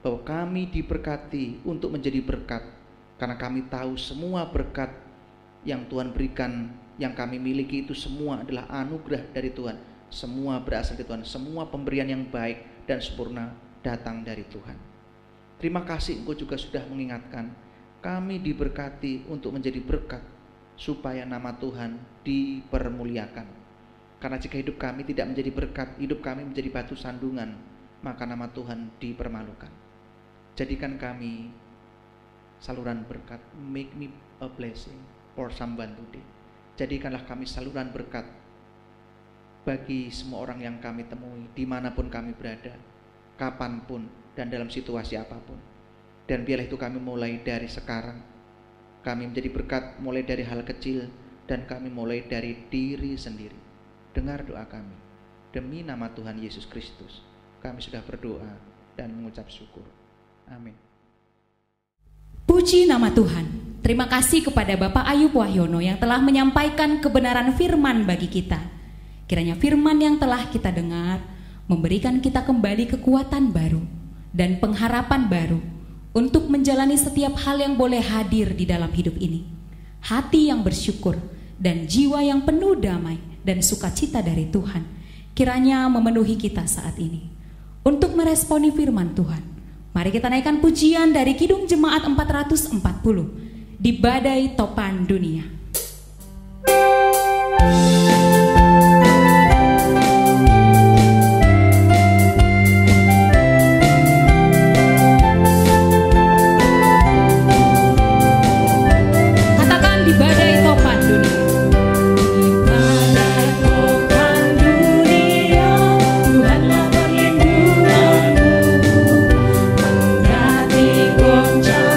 bahwa kami diberkati untuk menjadi berkat, karena kami tahu semua berkat yang Tuhan berikan, yang kami miliki itu semua adalah anugerah dari Tuhan. Semua berasal dari Tuhan, semua pemberian yang baik dan sempurna datang dari Tuhan. Terima kasih Engkau juga sudah mengingatkan kami diberkati untuk menjadi berkat supaya nama Tuhan dipermuliakan. Karena jika hidup kami tidak menjadi berkat, hidup kami menjadi batu sandungan, maka nama Tuhan dipermalukan. Jadikan kami saluran berkat. Make me a blessing for someone today. Jadikanlah kami saluran berkat bagi semua orang yang kami temui, dimanapun kami berada, kapanpun, dan dalam situasi apapun. Dan biarlah itu kami mulai dari sekarang. Kami menjadi berkat mulai dari hal kecil, dan kami mulai dari diri sendiri. Dengar doa kami. Demi nama Tuhan Yesus Kristus, kami sudah berdoa dan mengucap syukur. Amin. Puji nama Tuhan. Terima kasih kepada Bapak Ayub Wahyono yang telah menyampaikan kebenaran firman bagi kita. Kiranya firman yang telah kita dengar memberikan kita kembali kekuatan baru dan pengharapan baru untuk menjalani setiap hal yang boleh hadir di dalam hidup ini. Hati yang bersyukur dan jiwa yang penuh damai dan sukacita dari Tuhan kiranya memenuhi kita saat ini. Untuk meresponi firman Tuhan, mari kita naikkan pujian dari Kidung Jemaat 440 di Badai Topan Dunia. Goncang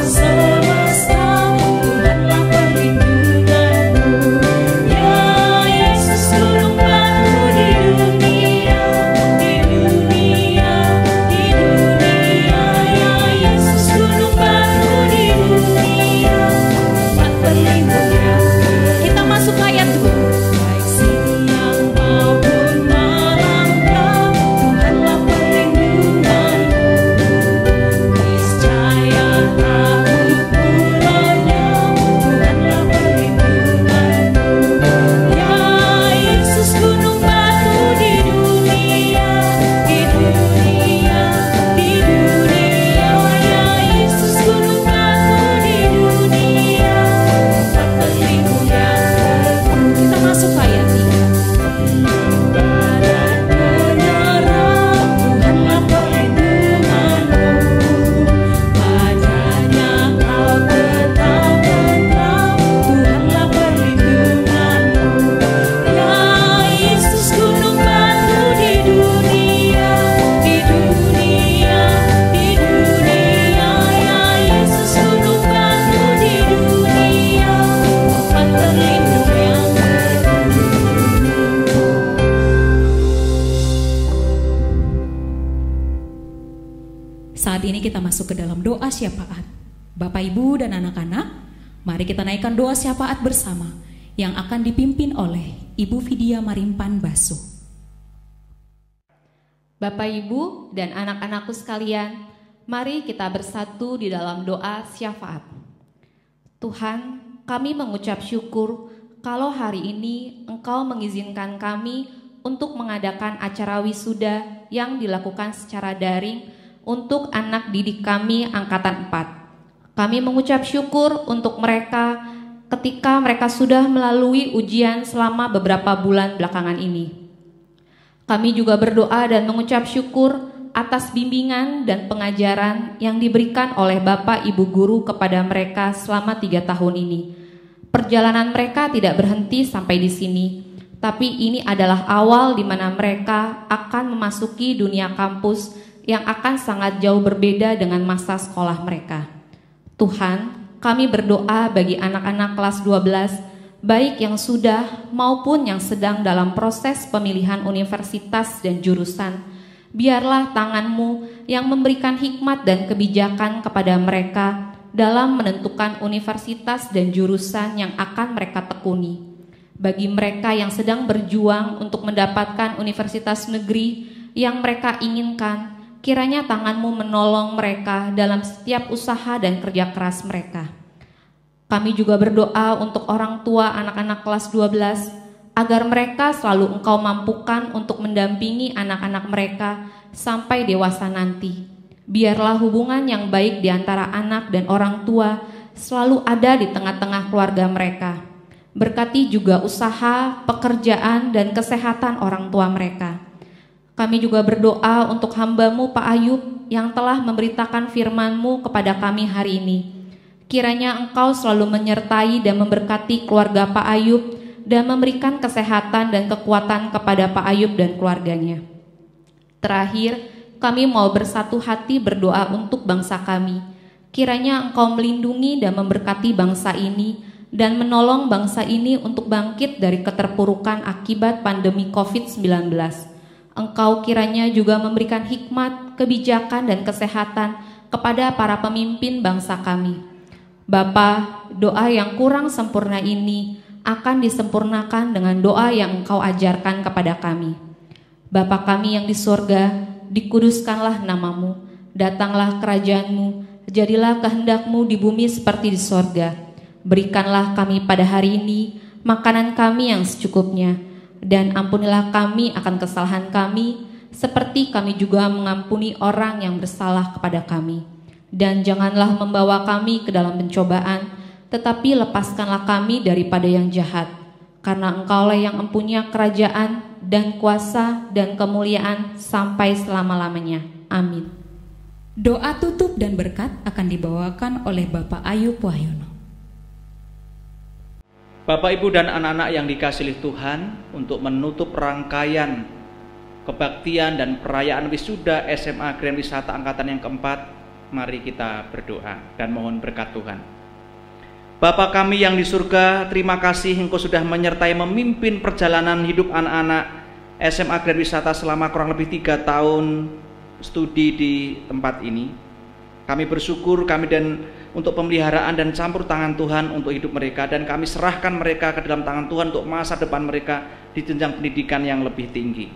ini kita masuk ke dalam doa syafaat. Bapak, Ibu, dan anak-anak, mari kita naikkan doa syafaat bersama yang akan dipimpin oleh Ibu Vidya Marimpan Basu. Bapak, Ibu, dan anak-anakku sekalian, mari kita bersatu di dalam doa syafaat. Tuhan, kami mengucap syukur kalau hari ini Engkau mengizinkan kami untuk mengadakan acara wisuda yang dilakukan secara daring untuk anak didik kami angkatan 4. Kami mengucap syukur untuk mereka ketika mereka sudah melalui ujian selama beberapa bulan belakangan ini. Kami juga berdoa dan mengucap syukur atas bimbingan dan pengajaran yang diberikan oleh Bapak Ibu Guru kepada mereka selama 3 tahun ini. Perjalanan mereka tidak berhenti sampai di sini, tapi ini adalah awal di mana mereka akan memasuki dunia kampus yang akan sangat jauh berbeda dengan masa sekolah mereka. Tuhan, kami berdoa bagi anak-anak kelas 12, baik yang sudah maupun yang sedang dalam proses pemilihan universitas dan jurusan. Biarlah tangan-Mu yang memberikan hikmat dan kebijakan kepada mereka dalam menentukan universitas dan jurusan yang akan mereka tekuni. Bagi mereka yang sedang berjuang untuk mendapatkan universitas negeri yang mereka inginkan, kiranya tangan-Mu menolong mereka dalam setiap usaha dan kerja keras mereka. Kami juga berdoa untuk orang tua anak-anak kelas 12, agar mereka selalu Engkau mampukan untuk mendampingi anak-anak mereka sampai dewasa nanti. Biarlah hubungan yang baik di antara anak dan orang tua selalu ada di tengah-tengah keluarga mereka. Berkati juga usaha, pekerjaan, dan kesehatan orang tua mereka. Kami juga berdoa untuk hamba-Mu Pak Ayub yang telah memberitakan firman-Mu kepada kami hari ini. Kiranya Engkau selalu menyertai dan memberkati keluarga Pak Ayub dan memberikan kesehatan dan kekuatan kepada Pak Ayub dan keluarganya. Terakhir, kami mau bersatu hati berdoa untuk bangsa kami. Kiranya Engkau melindungi dan memberkati bangsa ini dan menolong bangsa ini untuk bangkit dari keterpurukan akibat pandemi COVID-19. Engkau kiranya juga memberikan hikmat, kebijakan, dan kesehatan kepada para pemimpin bangsa kami. Bapa, doa yang kurang sempurna ini akan disempurnakan dengan doa yang Engkau ajarkan kepada kami. Bapa kami yang di sorga, dikuduskanlah nama-Mu, datanglah kerajaan-Mu, jadilah kehendak-Mu di bumi seperti di sorga. Berikanlah kami pada hari ini makanan kami yang secukupnya, dan ampunilah kami akan kesalahan kami, seperti kami juga mengampuni orang yang bersalah kepada kami. Dan janganlah membawa kami ke dalam pencobaan, tetapi lepaskanlah kami daripada yang jahat. Karena Engkaulah yang mempunyai kerajaan dan kuasa dan kemuliaan sampai selama-lamanya. Amin. Doa tutup dan berkat akan dibawakan oleh Bapak Ayub Wahyono. Bapak, Ibu, dan anak-anak yang dikasihi Tuhan, untuk menutup rangkaian kebaktian dan perayaan wisuda SMA Grand Wisata Angkatan yang keempat, mari kita berdoa dan mohon berkat Tuhan. Bapa kami yang di surga, terima kasih Engkau sudah menyertai memimpin perjalanan hidup anak-anak SMA Grand Wisata selama kurang lebih 3 tahun studi di tempat ini. Kami bersyukur dan untuk pemeliharaan dan campur tangan Tuhan untuk hidup mereka, dan kami serahkan mereka ke dalam tangan Tuhan untuk masa depan mereka di jenjang pendidikan yang lebih tinggi.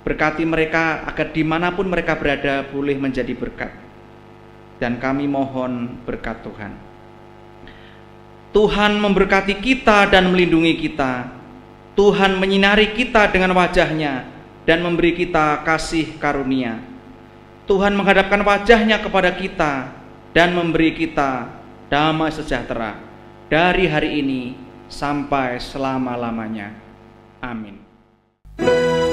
Berkati mereka agar dimanapun mereka berada boleh menjadi berkat, dan kami mohon berkat Tuhan. Tuhan memberkati kita dan melindungi kita. Tuhan menyinari kita dengan wajah-Nya dan memberi kita kasih karunia. Tuhan menghadapkan wajah-Nya kepada kita dan memberi kita damai sejahtera dari hari ini sampai selama-lamanya. Amin. Oh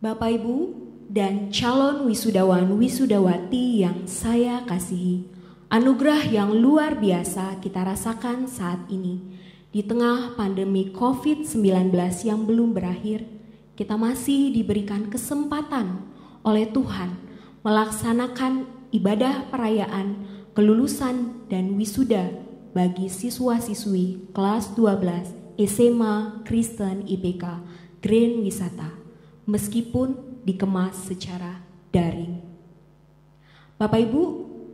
Bapak Ibu dan calon wisudawan wisudawati yang saya kasihi, anugerah yang luar biasa kita rasakan saat ini. Di tengah pandemi COVID-19 yang belum berakhir, kita masih diberikan kesempatan oleh Tuhan melaksanakan ibadah perayaan kelulusan dan wisuda bagi siswa-siswi kelas 12 SMA Kristen IPK Grand Wisata, meskipun dikemas secara daring. Bapak Ibu,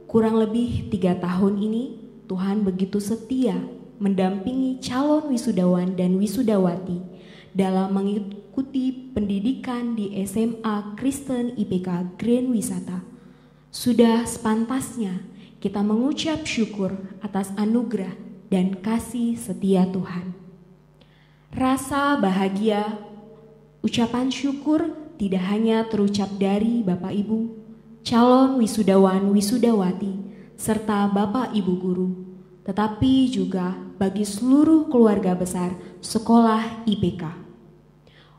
kurang lebih 3 tahun ini Tuhan begitu setia mendampingi calon wisudawan dan wisudawati dalam mengikuti pendidikan di SMA Kristen IPK Grand Wisata. Sudah sepantasnya kita mengucap syukur atas anugerah dan kasih setia Tuhan. Rasa bahagia, ucapan syukur tidak hanya terucap dari Bapak Ibu, calon wisudawan wisudawati, serta Bapak Ibu guru, tetapi juga bagi seluruh keluarga besar sekolah IPK.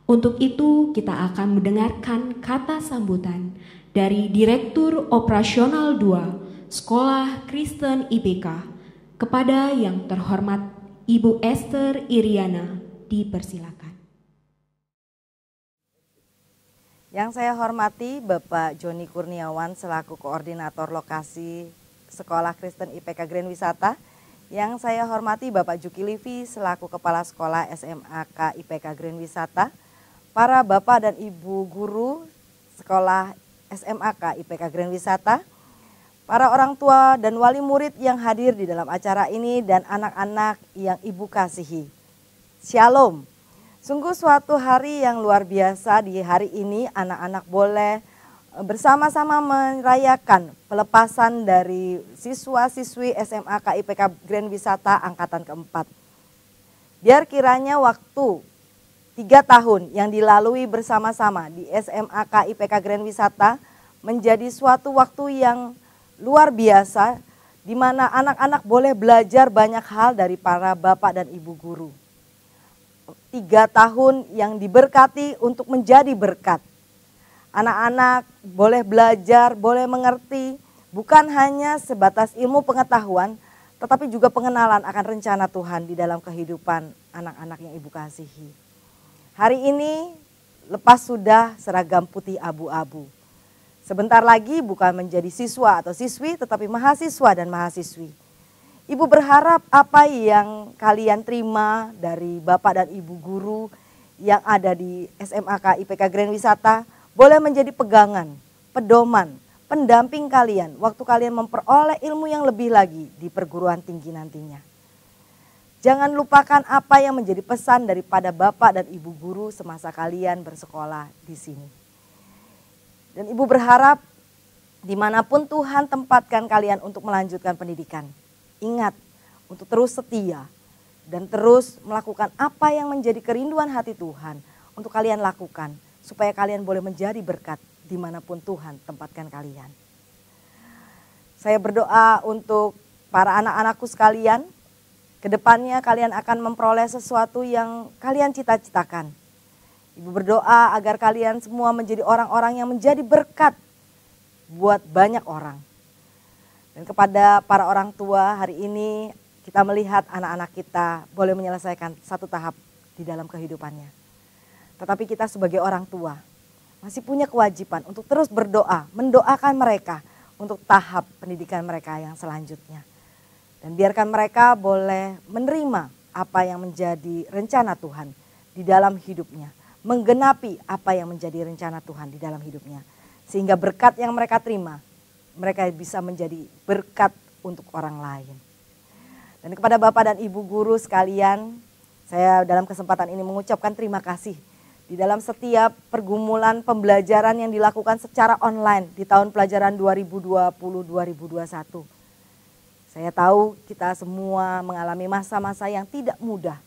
Untuk itu kita akan mendengarkan kata sambutan dari Direktur Operasional 2 Sekolah Kristen IPK kepada yang terhormat Ibu Esther Iriana. Dipersilakan. Yang saya hormati Bapak Joni Kurniawan selaku Koordinator Lokasi Sekolah Kristen IPK Grand Wisata. Yang saya hormati Bapak Juki Livi selaku Kepala Sekolah SMAK IPK Grand Wisata. Para Bapak dan Ibu Guru Sekolah SMAK IPK Grand Wisata. Para orang tua dan wali murid yang hadir di dalam acara ini dan anak-anak yang Ibu kasihi. Shalom. Sungguh suatu hari yang luar biasa. Di hari ini anak-anak boleh bersama-sama merayakan pelepasan dari siswa-siswi SMAK IPK Grand Wisata angkatan keempat. Biar kiranya waktu 3 tahun yang dilalui bersama-sama di SMAK IPK Grand Wisata menjadi suatu waktu yang luar biasa, di mana anak-anak boleh belajar banyak hal dari para bapak dan ibu guru. 3 tahun yang diberkati untuk menjadi berkat. Anak-anak boleh belajar, boleh mengerti, bukan hanya sebatas ilmu pengetahuan, tetapi juga pengenalan akan rencana Tuhan di dalam kehidupan anak-anak yang Ibu kasihi. Hari ini lepas sudah seragam putih abu-abu. Sebentar lagi bukan menjadi siswa atau siswi, tetapi mahasiswa dan mahasiswi. Ibu berharap apa yang kalian terima dari Bapak dan Ibu guru yang ada di SMAK IPK Grand Wisata boleh menjadi pegangan, pedoman, pendamping kalian waktu kalian memperoleh ilmu yang lebih lagi di perguruan tinggi nantinya. Jangan lupakan apa yang menjadi pesan daripada Bapak dan Ibu guru semasa kalian bersekolah di sini. Dan Ibu berharap dimanapun Tuhan tempatkan kalian untuk melanjutkan pendidikan. Ingat untuk terus setia dan terus melakukan apa yang menjadi kerinduan hati Tuhan untuk kalian lakukan. Supaya kalian boleh menjadi berkat dimanapun Tuhan tempatkan kalian. Saya berdoa untuk para anak-anakku sekalian. Kedepannya kalian akan memperoleh sesuatu yang kalian cita-citakan. Ibu berdoa agar kalian semua menjadi orang-orang yang menjadi berkat buat banyak orang. Dan kepada para orang tua hari ini kita melihat anak-anak kita boleh menyelesaikan satu tahap di dalam kehidupannya. Tetapi kita sebagai orang tua masih punya kewajiban untuk terus berdoa, mendoakan mereka untuk tahap pendidikan mereka yang selanjutnya. Dan biarkan mereka boleh menerima apa yang menjadi rencana Tuhan di dalam hidupnya. Menggenapi apa yang menjadi rencana Tuhan di dalam hidupnya. Sehingga berkat yang mereka terima, mereka bisa menjadi berkat untuk orang lain. Dan kepada Bapak dan Ibu guru sekalian, saya dalam kesempatan ini mengucapkan terima kasih. Di dalam setiap pergumulan pembelajaran yang dilakukan secara online di tahun pelajaran 2020-2021. Saya tahu kita semua mengalami masa-masa yang tidak mudah.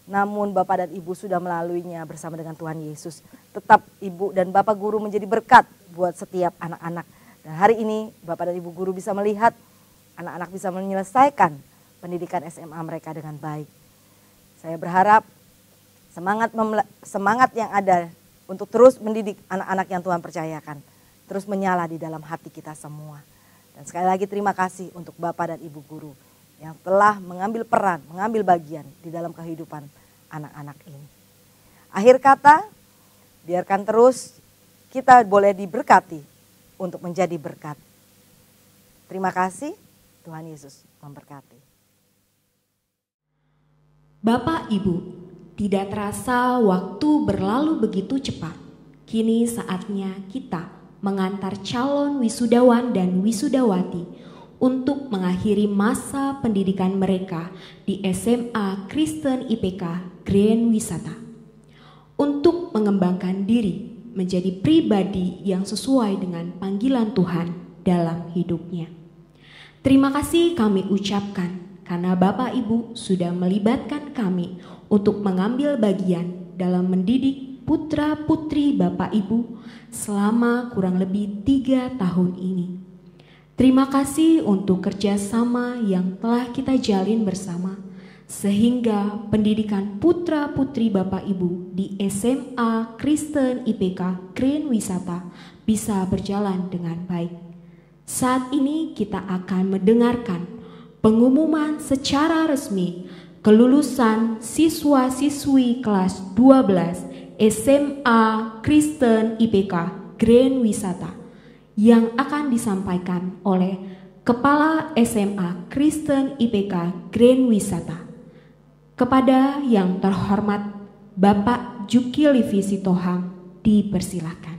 Namun Bapak dan Ibu sudah melaluinya bersama dengan Tuhan Yesus. Tetap Ibu dan Bapak guru menjadi berkat buat setiap anak-anak. Dan hari ini Bapak dan Ibu guru bisa melihat anak-anak bisa menyelesaikan pendidikan SMA mereka dengan baik. Saya berharap semangat yang ada untuk terus mendidik anak-anak yang Tuhan percayakan, terus menyala di dalam hati kita semua. Dan sekali lagi terima kasih untuk Bapak dan Ibu guru yang telah mengambil peran, mengambil bagian di dalam kehidupan anak-anak ini. Akhir kata, biarkan terus kita boleh diberkati untuk menjadi berkat. Terima kasih, Tuhan Yesus memberkati. Bapak Ibu, tidak terasa waktu berlalu begitu cepat. Kini saatnya kita mengantar calon wisudawan dan wisudawati untuk mengakhiri masa pendidikan mereka di SMA Kristen IPK Grand Wisata. Untuk mengembangkan diri menjadi pribadi yang sesuai dengan panggilan Tuhan dalam hidupnya. Terima kasih kami ucapkan karena Bapak Ibu sudah melibatkan kami untuk mengambil bagian dalam mendidik putra-putri Bapak Ibu selama kurang lebih 3 tahun ini. Terima kasih untuk kerjasama yang telah kita jalin bersama, sehingga pendidikan putra-putri Bapak Ibu di SMA Kristen IPK Grand Wisata bisa berjalan dengan baik. Saat ini kita akan mendengarkan pengumuman secara resmi kelulusan siswa-siswi kelas 12 SMA Kristen IPK Grand Wisata yang akan disampaikan oleh Kepala SMA Kristen IPK Grand Wisata. Kepada yang terhormat Bapak Jukilivi Sitohang dipersilakan.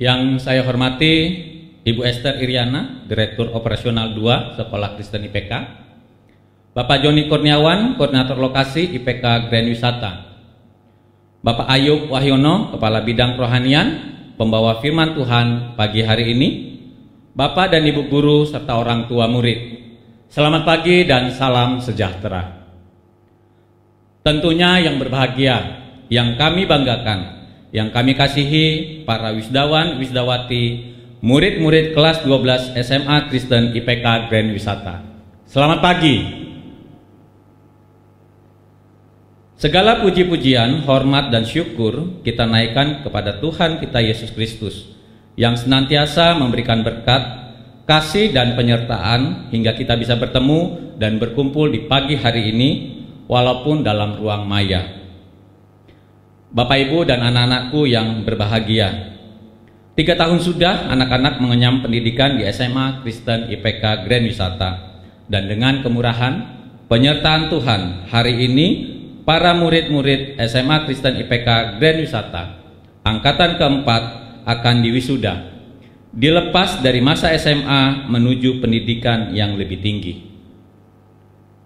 Yang saya hormati Ibu Esther Iriana, Direktur Operasional 2 Sekolah Kristen IPK, Bapak Joni Kurniawan, Koordinator Lokasi IPK Grand Wisata, Bapak Ayub Wahyono, Kepala Bidang Kerohanian, Pembawa Firman Tuhan pagi hari ini, Bapak dan Ibu Guru serta orang tua murid. Selamat pagi dan salam sejahtera. Tentunya yang berbahagia, yang kami banggakan, yang kami kasihi para wisdawan, wisdawati, murid-murid kelas 12 SMA Kristen IPK Grand Wisata. Selamat pagi. Segala puji-pujian, hormat dan syukur kita naikkan kepada Tuhan kita Yesus Kristus yang senantiasa memberikan berkat, kasih dan penyertaan hingga kita bisa bertemu dan berkumpul di pagi hari ini walaupun dalam ruang maya. Bapak Ibu dan anak-anakku yang berbahagia, 3 tahun sudah anak-anak mengenyam pendidikan di SMA Kristen IPK Grand Wisata, dan dengan kemurahan penyertaan Tuhan hari ini para murid-murid SMA Kristen IPK Grand Wisata angkatan keempat akan diwisuda, dilepas dari masa SMA menuju pendidikan yang lebih tinggi.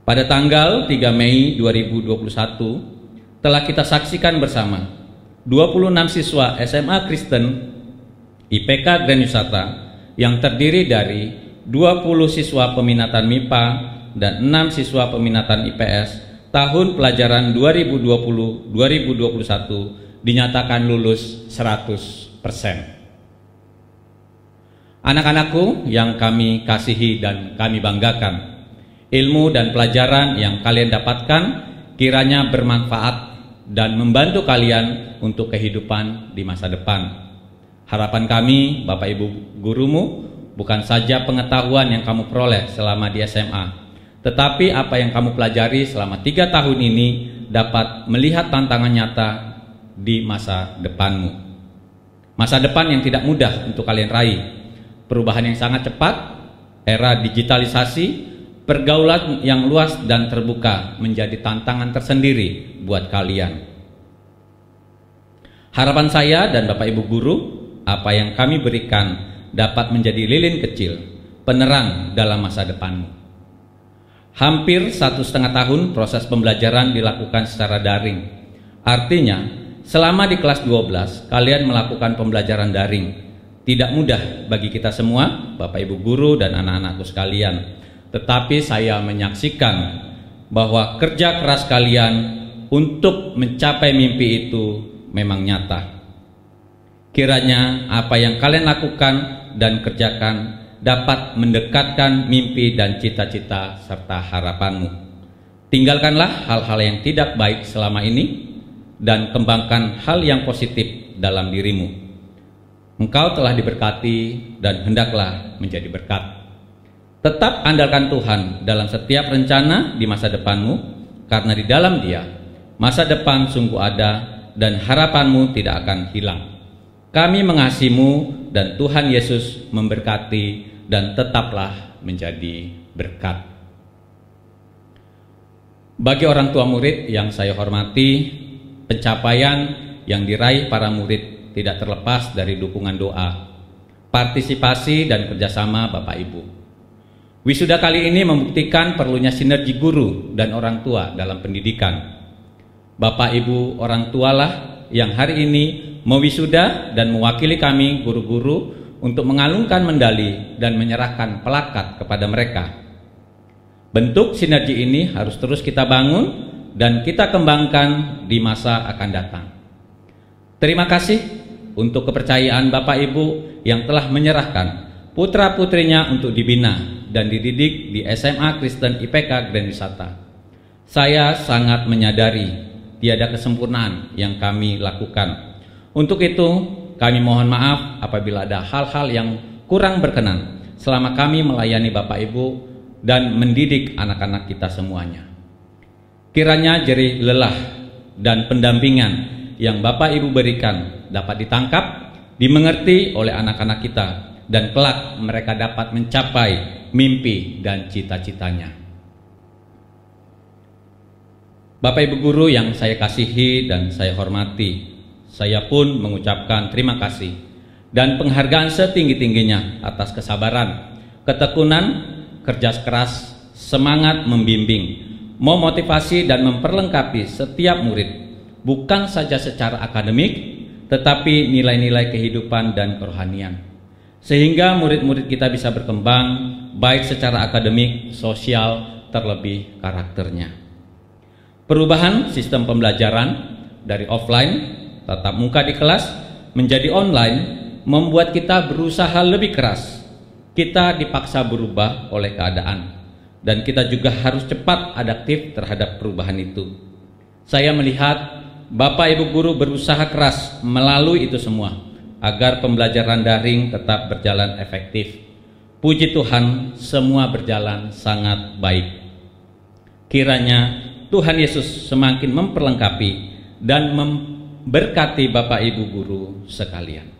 Pada tanggal 3 Mei 2021 telah kita saksikan bersama 26 siswa SMA Kristen IPK Grand Wisata yang terdiri dari 20 siswa peminatan MIPA dan 6 siswa peminatan IPS tahun pelajaran 2020-2021 dinyatakan lulus 100%. Anak-anakku yang kami kasihi dan kami banggakan, ilmu dan pelajaran yang kalian dapatkan kiranya bermanfaat dan membantu kalian untuk kehidupan di masa depan. Harapan kami, Bapak Ibu gurumu, bukan saja pengetahuan yang kamu peroleh selama di SMA, tetapi apa yang kamu pelajari selama 3 tahun ini dapat melihat tantangan nyata di masa depanmu. Masa depan yang tidak mudah untuk kalian raih. Perubahan yang sangat cepat, era digitalisasi, pergaulan yang luas dan terbuka menjadi tantangan tersendiri buat kalian. Harapan saya dan Bapak Ibu guru, apa yang kami berikan dapat menjadi lilin kecil, penerang dalam masa depanmu. Hampir 1,5 tahun proses pembelajaran dilakukan secara daring. Artinya, selama di kelas 12, kalian melakukan pembelajaran daring. Tidak mudah bagi kita semua, Bapak Ibu guru dan anak-anakku sekalian. Tetapi saya menyaksikan bahwa kerja keras kalian untuk mencapai mimpi itu memang nyata. Kiranya apa yang kalian lakukan dan kerjakan dapat mendekatkan mimpi dan cita-cita serta harapanmu. Tinggalkanlah hal-hal yang tidak baik selama ini dan kembangkan hal yang positif dalam dirimu. Engkau telah diberkati dan hendaklah menjadi berkat. Tetap andalkan Tuhan dalam setiap rencana di masa depanmu, karena di dalam Dia masa depan sungguh ada dan harapanmu tidak akan hilang. Kami mengasihimu dan Tuhan Yesus memberkati dan tetaplah menjadi berkat. Bagi orang tua murid yang saya hormati, pencapaian yang diraih para murid tidak terlepas dari dukungan doa, partisipasi dan kerjasama Bapak Ibu. Wisuda kali ini membuktikan perlunya sinergi guru dan orang tua dalam pendidikan. Bapak Ibu orang tualah yang hari ini mewisuda dan mewakili kami guru-guru untuk mengalungkan medali dan menyerahkan pelakat kepada mereka. Bentuk sinergi ini harus terus kita bangun dan kita kembangkan di masa akan datang. Terima kasih untuk kepercayaan Bapak Ibu yang telah menyerahkan putra-putrinya untuk dibina dan dididik di SMA Kristen IPK Grand Wisata. Saya sangat menyadari tiada kesempurnaan yang kami lakukan. Untuk itu, kami mohon maaf apabila ada hal-hal yang kurang berkenan selama kami melayani Bapak Ibu dan mendidik anak-anak kita semuanya. Kiranya jerih lelah dan pendampingan yang Bapak Ibu berikan dapat ditangkap, dimengerti oleh anak-anak kita, dan kelak mereka dapat mencapai mimpi dan cita-citanya. Bapak Ibu guru yang saya kasihi dan saya hormati, saya pun mengucapkan terima kasih dan penghargaan setinggi-tingginya atas kesabaran, ketekunan, kerja keras, semangat membimbing, memotivasi dan memperlengkapi setiap murid, bukan saja secara akademik, tetapi nilai-nilai kehidupan dan kerohanian. Sehingga murid-murid kita bisa berkembang, baik secara akademik, sosial, terlebih karakternya. Perubahan sistem pembelajaran dari offline, tatap muka di kelas, menjadi online, membuat kita berusaha lebih keras. Kita dipaksa berubah oleh keadaan, dan kita juga harus cepat adaptif terhadap perubahan itu. Saya melihat Bapak Ibu guru berusaha keras melalui itu semua, agar pembelajaran daring tetap berjalan efektif. Puji Tuhan, semua berjalan sangat baik. Kiranya Tuhan Yesus semakin memperlengkapi dan memberkati Bapak Ibu guru sekalian.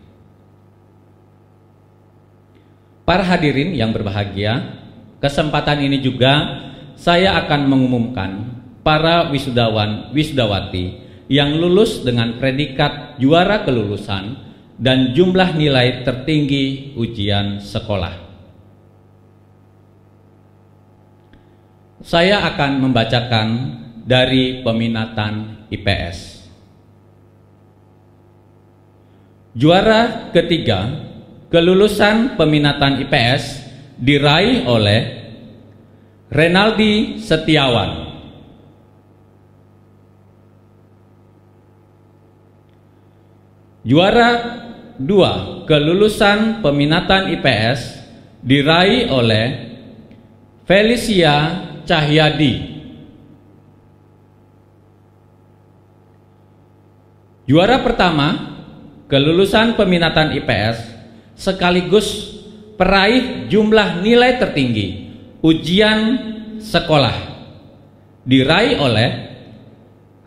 Para hadirin yang berbahagia, kesempatan ini juga saya akan mengumumkan para wisudawan wisudawati yang lulus dengan predikat juara kelulusan dan jumlah nilai tertinggi ujian sekolah. Saya akan membacakan dari peminatan IPS. Juara ketiga kelulusan peminatan IPS diraih oleh Renaldi Setiawan. Juara 2 kelulusan peminatan IPS diraih oleh Felicia Cahyadi. Juara pertama kelulusan peminatan IPS sekaligus peraih jumlah nilai tertinggi ujian sekolah diraih oleh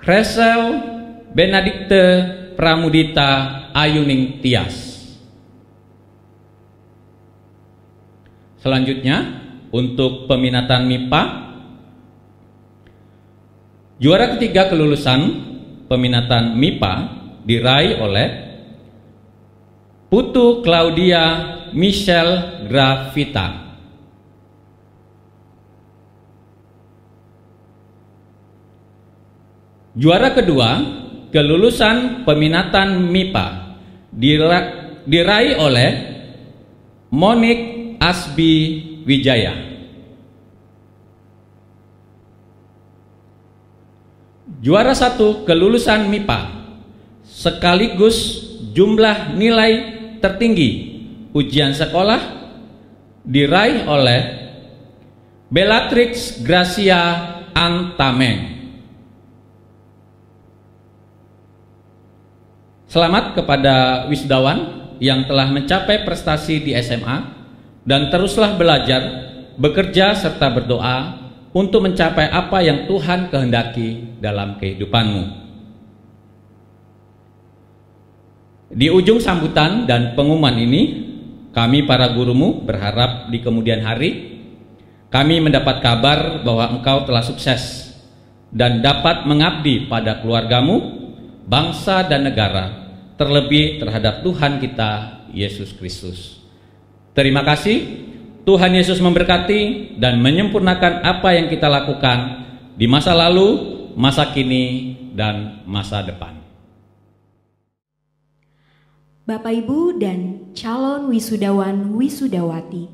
Rachel Benedikte Pramudita Ayuning Tias. Selanjutnya untuk peminatan MIPA, juara ketiga kelulusan peminatan MIPA diraih oleh Putu Claudia Michelle Gravita. Juara kedua kelulusan peminatan MIPA diraih oleh Monik Asbi Wijaya. Juara satu kelulusan MIPA sekaligus jumlah nilai tertinggi ujian sekolah diraih oleh Bellatrix Gracia Antamen. Selamat kepada wisudawan yang telah mencapai prestasi di SMA dan teruslah belajar, bekerja serta berdoa untuk mencapai apa yang Tuhan kehendaki dalam kehidupanmu. Di ujung sambutan dan pengumuman ini, kami para gurumu berharap di kemudian hari kami mendapat kabar bahwa engkau telah sukses dan dapat mengabdi pada keluargamu, bangsa dan negara, terlebih terhadap Tuhan kita Yesus Kristus. Terima kasih. Tuhan Yesus memberkati dan menyempurnakan apa yang kita lakukan di masa lalu, masa kini, dan masa depan. Bapak Ibu dan calon wisudawan wisudawati,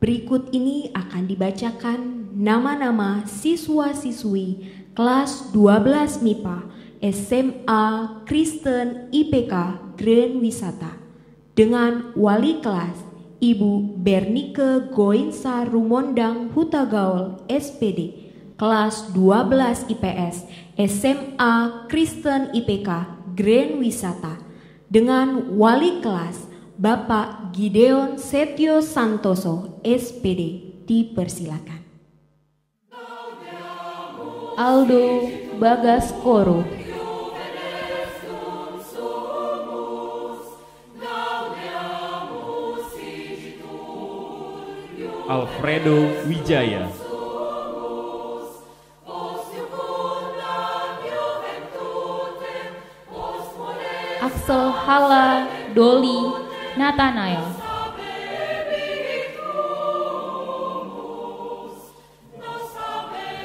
berikut ini akan dibacakan nama-nama siswa-siswi kelas 12 MIPA SMA Kristen IPK Grand Wisata dengan wali kelas Ibu Bernike Goinsa Rumondang Hutagaul SPD kelas 12 IPS SMA Kristen IPK Grand Wisata dengan wali kelas Bapak Gideon Setio Santoso SPD. Dipersilakan. Aldo Bagaskoro, Alfredo Wijaya, Axel Hala Doli Nathanael,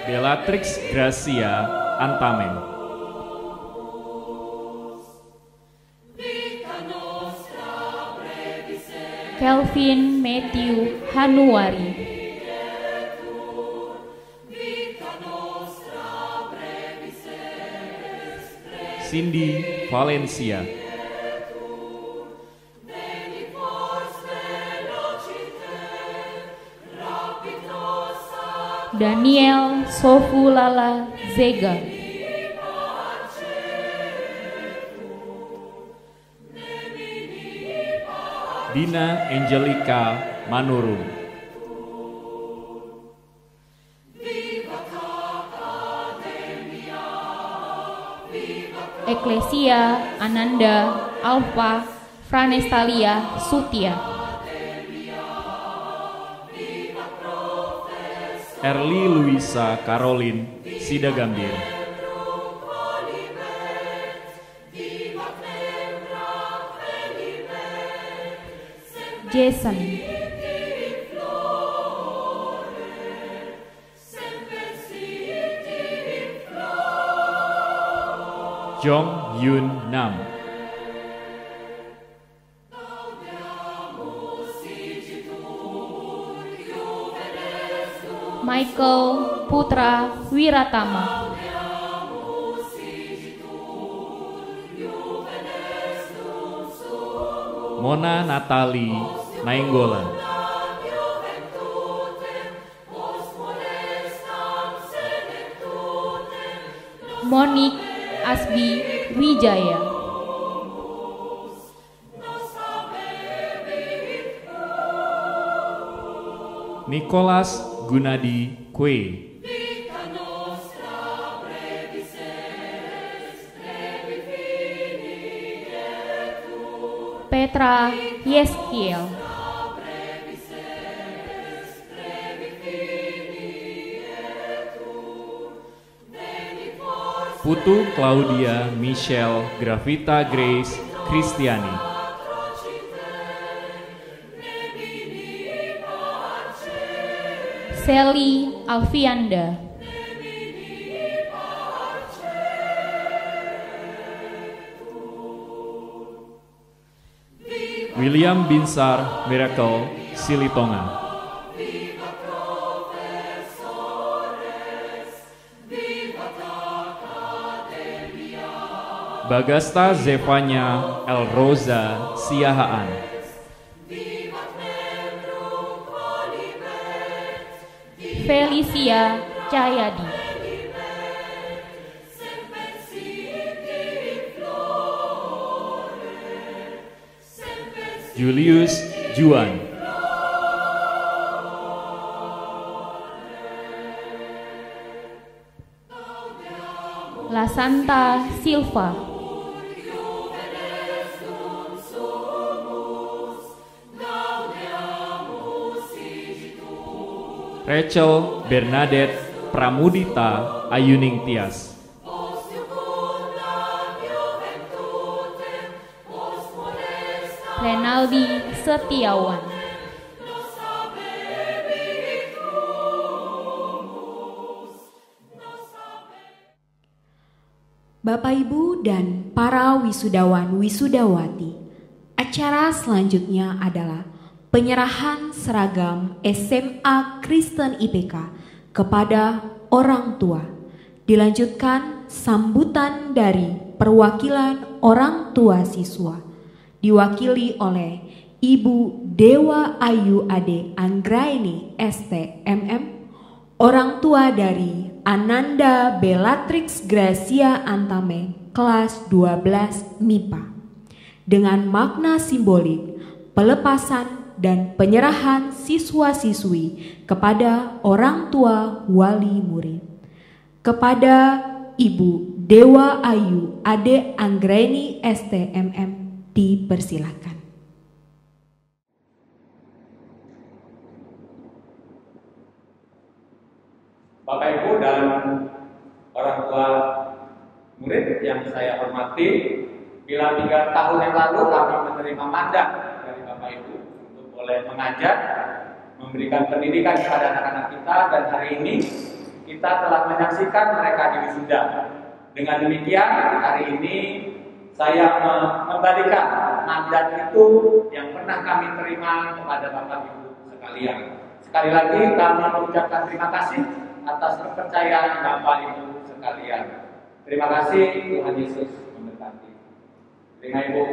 Bellatrix Gracia Antamen, Kelvin Matthew Hanuari, Cindy Valencia, Daniel Sofulala Zega, Dina Angelica Manurung, Eklesia Ananda Alfa Franestalia Sutia, Erli Luisa Caroline Sidagambir, Jason, Jong Yun Nam, Michael Putra Wiratama, Mona Natali Nainggolan, Monik Asbi Wijaya, Nicholas Gunadi Kwe, Petra Yeskiel, Putu Claudia Michelle Gravita Grace Kristiani, Sally Alfianda, William Binsar Miracle Silitongan, Bagasta Zevanya El Rosa Siahaan, Felicia Cahyadi. Julius Juan. Lasanta Silva. Rachel Bernadette Pramudita Ayuning Tias. Renaldi Setiawan. Bapak, Ibu, dan para wisudawan wisudawati, acara selanjutnya adalah penyerahan seragam SMA Kristen IPK kepada orang tua. Dilanjutkan sambutan dari perwakilan orang tua siswa, diwakili oleh Ibu Dewa Ayu Ade Anggraini STMM, orang tua dari Ananda Bellatrix Gracia Antame kelas 12 MIPA, dengan makna simbolik pelepasan dan penyerahan siswa-siswi kepada orang tua wali murid. Kepada Ibu Dewa Ayu Ade Anggraini STMM dipersilakan. Bapak, Ibu, dan orang tua murid yang saya hormati, bila 3 tahun yang lalu kami menerima mandat dari Bapak Ibu untuk boleh mengajar, memberikan pendidikan kepada anak-anak kita, dan hari ini kita telah menyaksikan mereka di wisuda. Dengan demikian, hari ini saya mengembalikan mandat itu yang pernah kami terima kepada Bapak Ibu sekalian. Sekali lagi kami mengucapkan terima kasih atas kepercayaan Bapak Ibu sekalian. Terima kasih, Tuhan Yesus memberkati. Terima Ibu.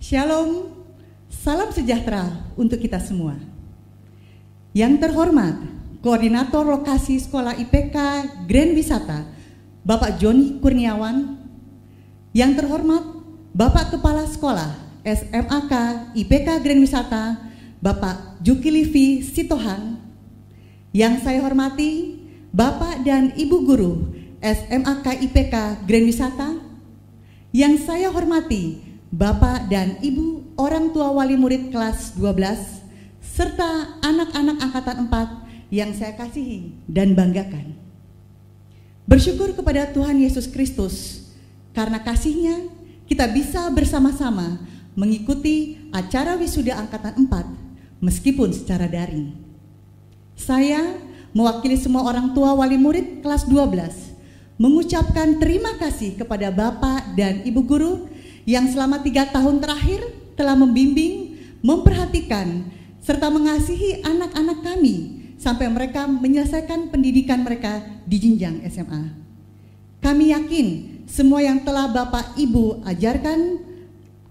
Shalom, salam sejahtera untuk kita semua. Yang terhormat, Koordinator Lokasi Sekolah IPK Grand Wisata, Bapak Joni Kurniawan. Yang terhormat, Bapak Kepala Sekolah SMAK IPK Grand Wisata, Bapak Jukilivi Sitohan. Yang saya hormati, Bapak dan Ibu Guru SMAK IPK Grand Wisata. Yang saya hormati, Bapak dan Ibu orang tua wali murid kelas 12, serta anak-anak angkatan 4 yang saya kasihi dan banggakan. Bersyukur kepada Tuhan Yesus Kristus, karena kasih-Nya kita bisa bersama-sama mengikuti acara wisuda angkatan 4 meskipun secara daring. Saya mewakili semua orang tua wali murid kelas 12 mengucapkan terima kasih kepada Bapak dan Ibu Guru yang selama 3 tahun terakhir telah membimbing, memperhatikan, serta mengasihi anak-anak kami sampai mereka menyelesaikan pendidikan mereka di jenjang SMA. Kami yakin semua yang telah Bapak Ibu ajarkan,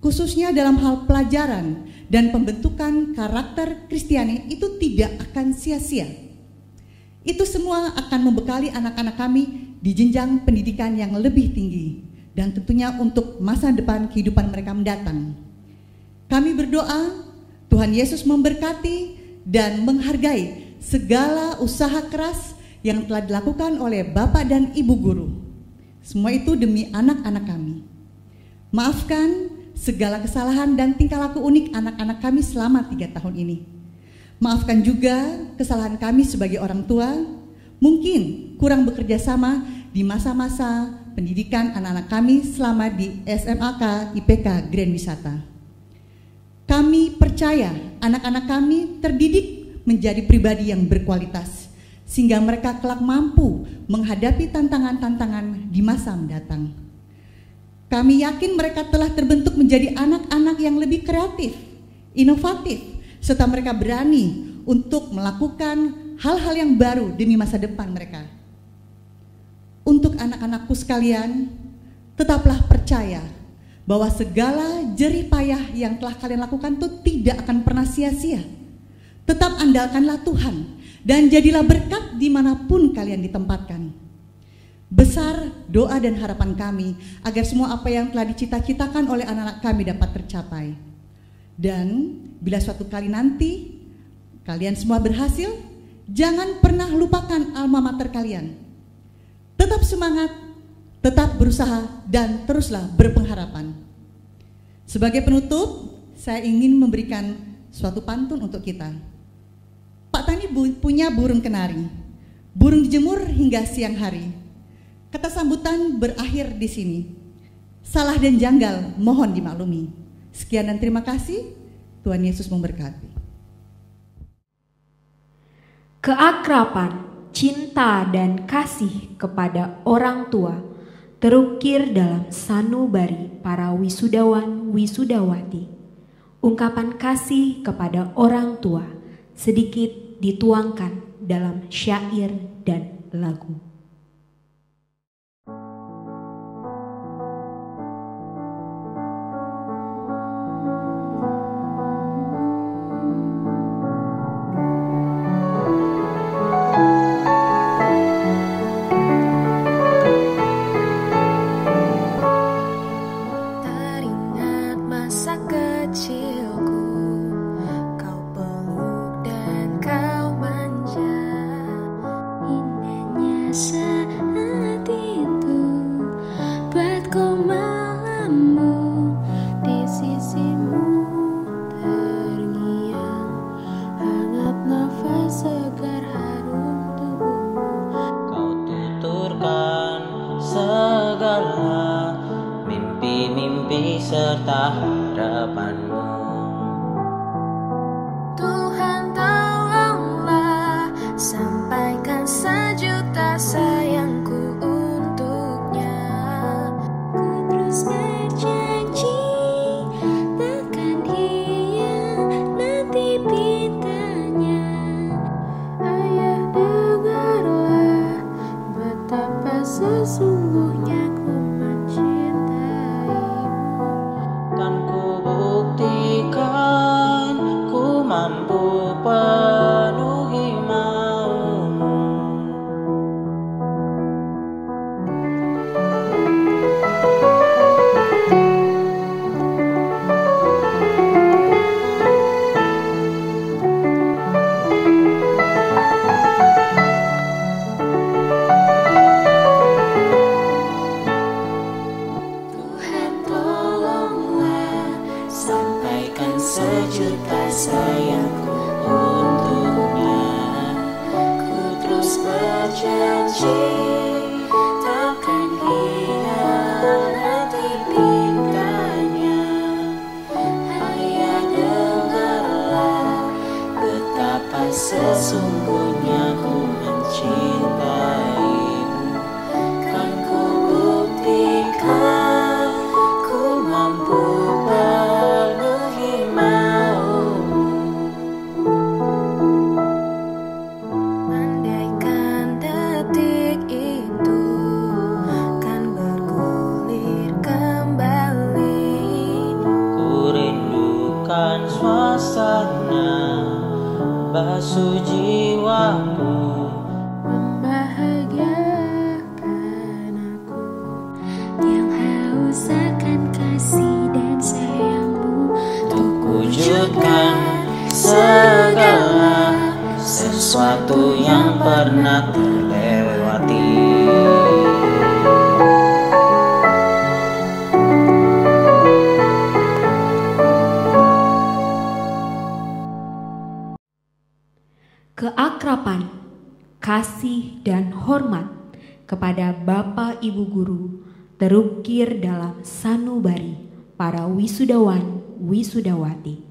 khususnya dalam hal pelajaran dan pembentukan karakter Kristiani, itu tidak akan sia-sia. Itu semua akan membekali anak-anak kami di jenjang pendidikan yang lebih tinggi, dan tentunya untuk masa depan kehidupan mereka mendatang. Kami berdoa Tuhan Yesus memberkati dan menghargai segala usaha keras yang telah dilakukan oleh Bapak dan Ibu Guru. Semua itu demi anak-anak kami. Maafkan segala kesalahan dan tingkah laku unik anak-anak kami selama 3 tahun ini. Maafkan juga kesalahan kami sebagai orang tua, mungkin kurang bekerja sama di masa-masa pendidikan anak-anak kami selama di SMAK IPK Grand Wisata. Kami percaya anak-anak kami terdidik menjadi pribadi yang berkualitas, sehingga mereka kelak mampu menghadapi tantangan-tantangan di masa mendatang. Kami yakin mereka telah terbentuk menjadi anak-anak yang lebih kreatif, inovatif, serta mereka berani untuk melakukan hal-hal yang baru demi masa depan mereka. untuk anak-anakku sekalian, tetaplah percaya bahwa segala jerih payah yang telah kalian lakukan itu tidak akan pernah sia-sia. Tetap andalkanlah Tuhan dan jadilah berkat dimanapun kalian ditempatkan. Besar doa dan harapan kami agar semua apa yang telah dicita-citakan oleh anak-anak kami dapat tercapai. Dan bila suatu kali nanti kalian semua berhasil, jangan pernah lupakan alma mater kalian. Tetap semangat, tetap berusaha, dan teruslah berpengharapan. Sebagai penutup, saya ingin memberikan suatu pantun untuk kita. Pak Tani punya burung kenari, burung dijemur hingga siang hari. Kata sambutan berakhir di sini. Salah dan janggal mohon dimaklumi. Sekian dan terima kasih. Tuhan Yesus memberkati. Keakraban, cinta dan kasih kepada orang tua terukir dalam sanubari para wisudawan wisudawati. Ungkapan kasih kepada orang tua sedikit dituangkan dalam syair dan lagu. serta harapanmu. Tuhan tolonglah, sampaikan sejuta sayangku untuknya. Ku terus berjanji, takkan hianati pintanya. Ayah dengarlah, betapa sesungguhnya ku mencintaimu. Kan ku buktikan ku mampu penuhi maumu. Tuhan tolonglah, sampaikan sejuta sayangku untuknya. Ku terus berjanji, takkan hianati pintanya. Ayah dengarlah, betapa sesungguhnya ku mencintaimu. Kan ku buktikan ku mampu penuhi maumu. Andaikan detik itu kan bergulir kembali, Ku rindukan suasana basuh jiwamu. membahagiakan aku yang haus akan kasih dan sayangmu. Untuk wujudkan segala sesuatu yang pernah terlewati. Keakraban, kasih dan hormat kepada Bapak Ibu Guru terukir dalam sanubari para wisudawan wisudawati.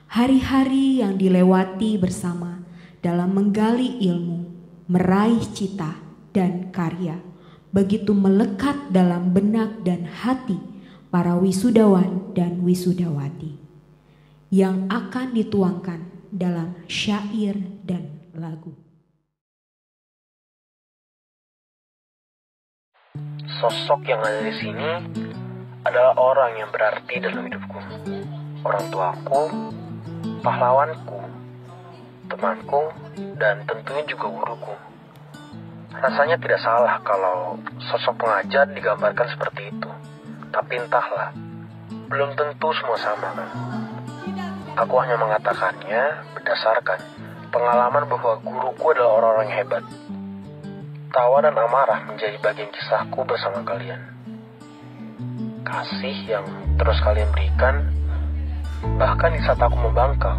Hari-hari yang dilewati bersama dalam menggali ilmu, meraih cita dan karya begitu melekat dalam benak dan hati para wisudawan dan wisudawati yang akan dituangkan dalam syair dan lagu. Sosok yang ada di sini adalah orang yang berarti dalam hidupku. Orang tuaku, pahlawanku, temanku, dan tentunya juga guruku. Rasanya tidak salah kalau sosok pengajar digambarkan seperti itu. Tapi entahlah, belum tentu semua sama kan. Aku hanya mengatakannya berdasarkan pengalaman bahwa guruku adalah orang-orang yang hebat. Tawa dan amarah menjadi bagian kisahku bersama kalian. Kasih yang terus kalian berikan, bahkan di saat aku membangkang,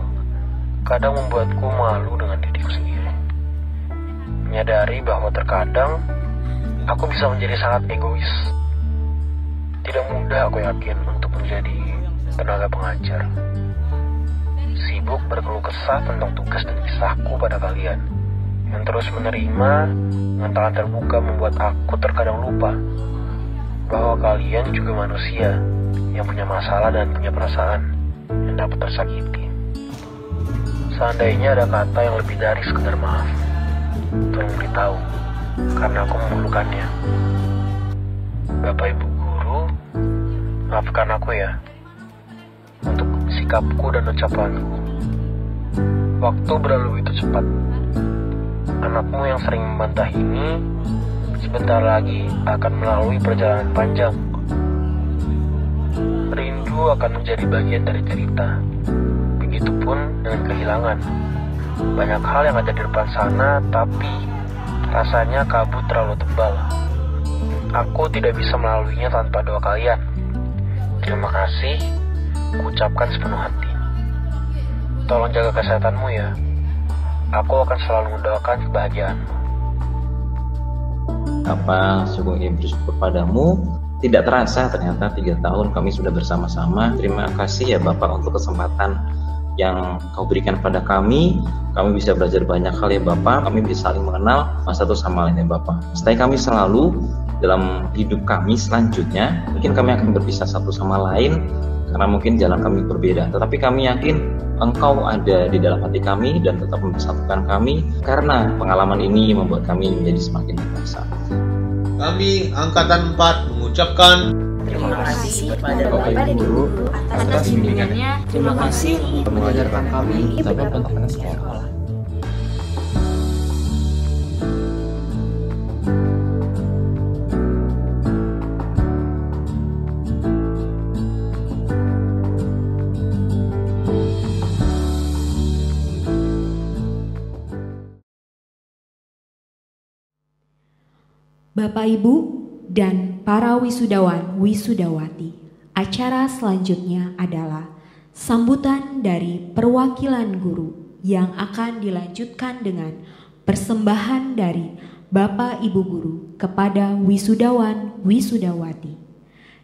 kadang membuatku malu dengan diriku sendiri. Menyadari bahwa terkadang aku bisa menjadi sangat egois. Tidak mudah aku yakin untuk menjadi tenaga pengajar. Sibuk berkeluh kesah tentang tugas dan kisahku pada kalian, yang terus menerima dengan tangan terbuka membuat aku terkadang lupa bahwa kalian juga manusia yang punya masalah dan punya perasaan yang dapat tersakiti. Seandainya ada kata yang lebih dari sekedar maaf, tolong beritahu, karena aku memerlukannya. Bapak Ibu Guru, maafkan aku ya untuk sikapku dan ucapanku. Waktu berlalu begitu cepat. Anakmu yang sering membantah ini sebentar lagi akan melalui perjalanan panjang. Rindu akan menjadi bagian dari cerita. Begitupun dengan kehilangan. Banyak hal yang ada di depan sana, tapi rasanya kabut terlalu tebal. Aku tidak bisa melaluinya tanpa doa kalian. Terima kasih, kuucapkan sepenuh hati. Tolong jaga kesehatanmu ya. Aku akan selalu mendoakan kebahagiaanmu. Apa sungguhnya bersyukur padamu. Tidak terasa ternyata 3 tahun kami sudah bersama-sama. Terima kasih ya Bapak untuk kesempatan yang kau berikan pada kami. Kami bisa belajar banyak hal ya Bapak. Kami bisa saling mengenal satu sama lain ya Bapak. Stay kami selalu dalam hidup kami selanjutnya. Mungkin kami akan berpisah satu sama lain karena mungkin jalan kami berbeda. Tetapi kami yakin Engkau ada di dalam hati kami dan tetap mempersatukan kami, karena pengalaman ini membuat kami menjadi semakin dewasa. Kami Angkatan 4 mengucapkan terima kasih kepada Bapak dan Ibu atas bimbingannya. Terima kasih untuk mengajarkan kami dalam pendidikan sekolah. Bapak Ibu dan para wisudawan wisudawati, acara selanjutnya adalah sambutan dari perwakilan guru yang akan dilanjutkan dengan persembahan dari Bapak Ibu guru kepada wisudawan wisudawati.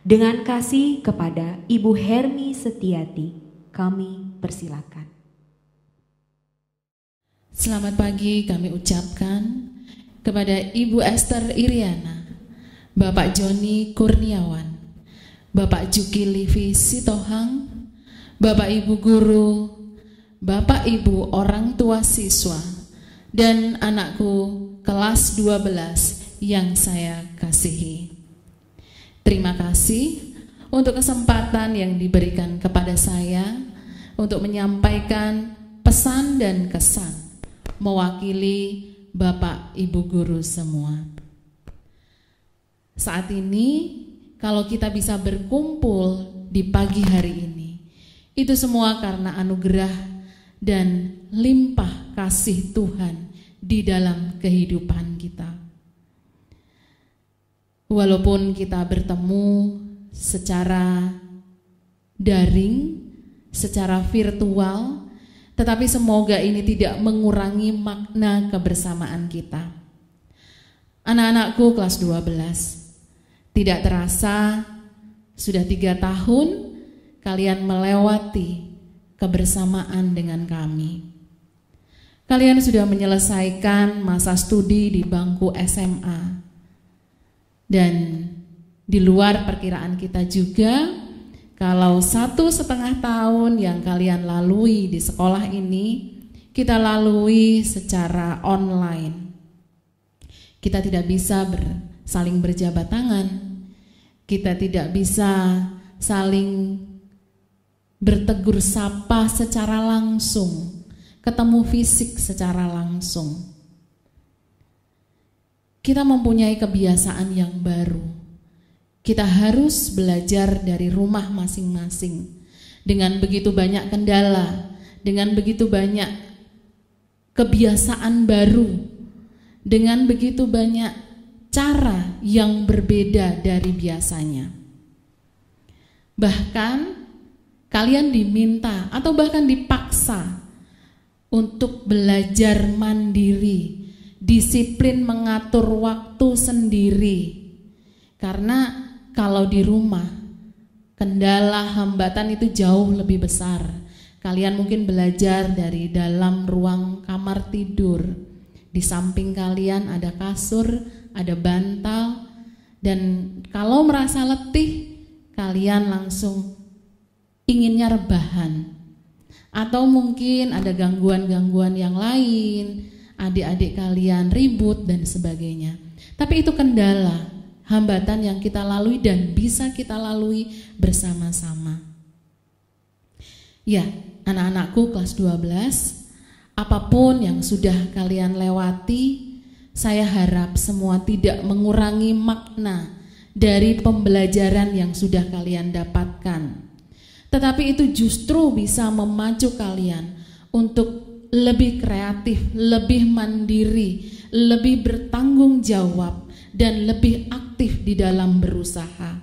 Dengan kasih kepada Ibu Hermi Setiati, kami persilakan. Selamat pagi kami ucapkan kepada Ibu Esther Iriana, Bapak Joni Kurniawan, Bapak Juki Livi Sitohang, Bapak Ibu Guru, Bapak Ibu orang tua siswa, dan anakku kelas 12 yang saya kasihi. Terima kasih untuk kesempatan yang diberikan kepada saya untuk menyampaikan pesan dan kesan mewakili Bapak Ibu Guru semua. Saat ini kalau kita bisa berkumpul di pagi hari ini, itu semua karena anugerah dan limpah kasih Tuhan di dalam kehidupan kita. Walaupun kita bertemu secara daring, secara virtual, tetapi semoga ini tidak mengurangi makna kebersamaan kita. Anak-anakku kelas 12, tidak terasa sudah 3 tahun kalian melewati kebersamaan dengan kami. Kalian sudah menyelesaikan masa studi di bangku SMA. Dan di luar perkiraan kita juga, kalau 1,5 tahun yang kalian lalui di sekolah ini, kita lalui secara online. Kita tidak bisa saling berjabat tangan. Kita tidak bisa saling bertegur sapa secara langsung, ketemu fisik secara langsung. Kita mempunyai kebiasaan yang baru. Kita harus belajar dari rumah masing-masing. Dengan begitu banyak kendala, dengan begitu banyak kebiasaan baru, dengan begitu banyak cara yang berbeda dari biasanya. Bahkan kalian diminta atau bahkan dipaksa untuk belajar mandiri, disiplin mengatur waktu sendiri. Karena kalau di rumah, kendala hambatan itu jauh lebih besar. Kalian mungkin belajar dari dalam ruang kamar tidur. Di samping kalian ada kasur, ada bantal, dan kalau merasa letih, kalian langsung inginnya rebahan. Atau mungkin ada gangguan-gangguan yang lain, adik-adik kalian ribut dan sebagainya. Tapi itu kendala, hambatan yang kita lalui dan bisa kita lalui bersama-sama. Ya, anak-anakku kelas 12, apapun yang sudah kalian lewati, saya harap semua tidak mengurangi makna dari pembelajaran yang sudah kalian dapatkan. Tetapi itu justru bisa memacu kalian untuk lebih kreatif, lebih mandiri, lebih bertanggung jawab, dan lebih aktif di dalam berusaha.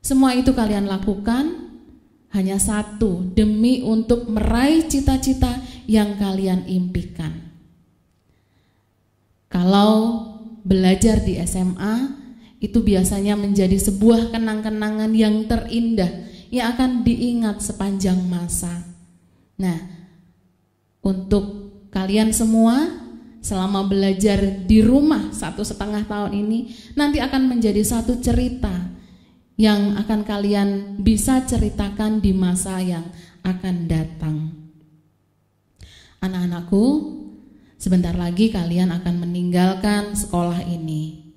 Semua itu kalian lakukan hanya satu, demi untuk meraih cita-cita yang kalian impikan. Kalau belajar di SMA, itu biasanya menjadi sebuah kenang-kenangan yang terindah, yang akan diingat sepanjang masa. Nah, untuk kalian semua, selama belajar di rumah 1,5 tahun ini, nanti akan menjadi satu cerita yang akan kalian bisa ceritakan di masa yang akan datang. Anak-anakku, sebentar lagi kalian akan meninggalkan sekolah ini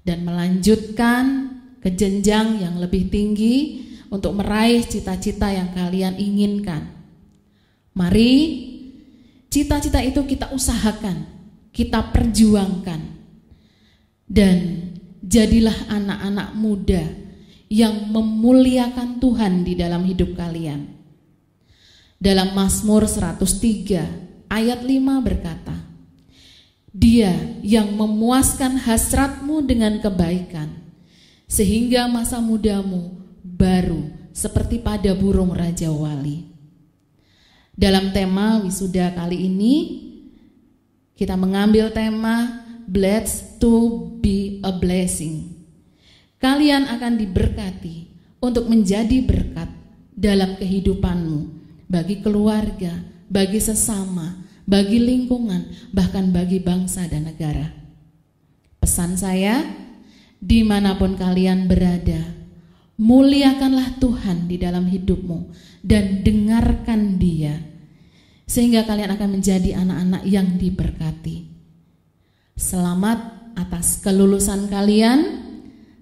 dan melanjutkan ke jenjang yang lebih tinggi untuk meraih cita-cita yang kalian inginkan. Mari cita-cita itu kita usahakan, kita perjuangkan, dan jadilah anak-anak muda yang memuliakan Tuhan di dalam hidup kalian. Dalam Mazmur 103 ayat 5 berkata, Dia yang memuaskan hasratmu dengan kebaikan, sehingga masa mudamu baru seperti pada burung Raja Wali. Dalam tema wisuda kali ini, kita mengambil tema Blessed to be a blessing. Kalian akan diberkati untuk menjadi berkat dalam kehidupanmu, bagi keluarga, bagi sesama, bagi lingkungan, bahkan bagi bangsa dan negara. Pesan saya, dimanapun kalian berada, muliakanlah Tuhan di dalam hidupmu dan dengarkan Dia, sehingga kalian akan menjadi anak-anak yang diberkati. Selamat atas kelulusan kalian,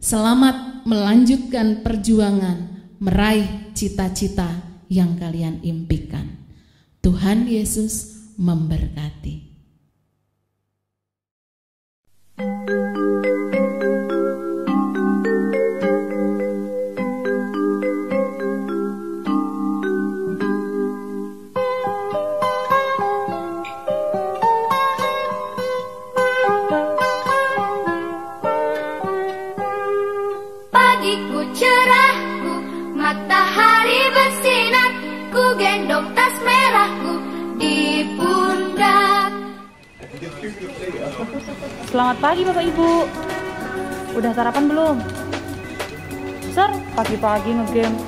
selamat melanjutkan perjuangan meraih cita-cita yang kalian impikan. Tuhan Yesus memberkati. Pagiku cerahku, matahari bersinar, ku gendong tas merahku di pundak. Selamat pagi Bapak Ibu. Udah sarapan belum? Sir, pagi-pagi ngegame.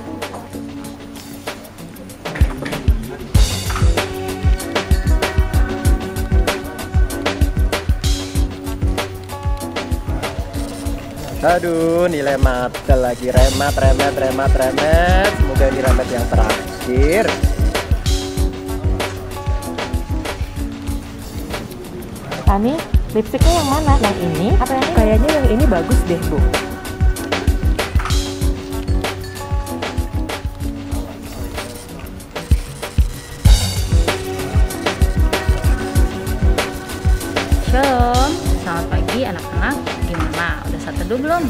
Aduh, nilai mata lagi remat. Semoga ini remat yang terakhir. Tani, lipstiknya yang mana? Yang ini? Apa yang ini? Kayaknya yang ini bagus deh, Bu. Jadi anak-anak gimana? Udah saat teduh belum?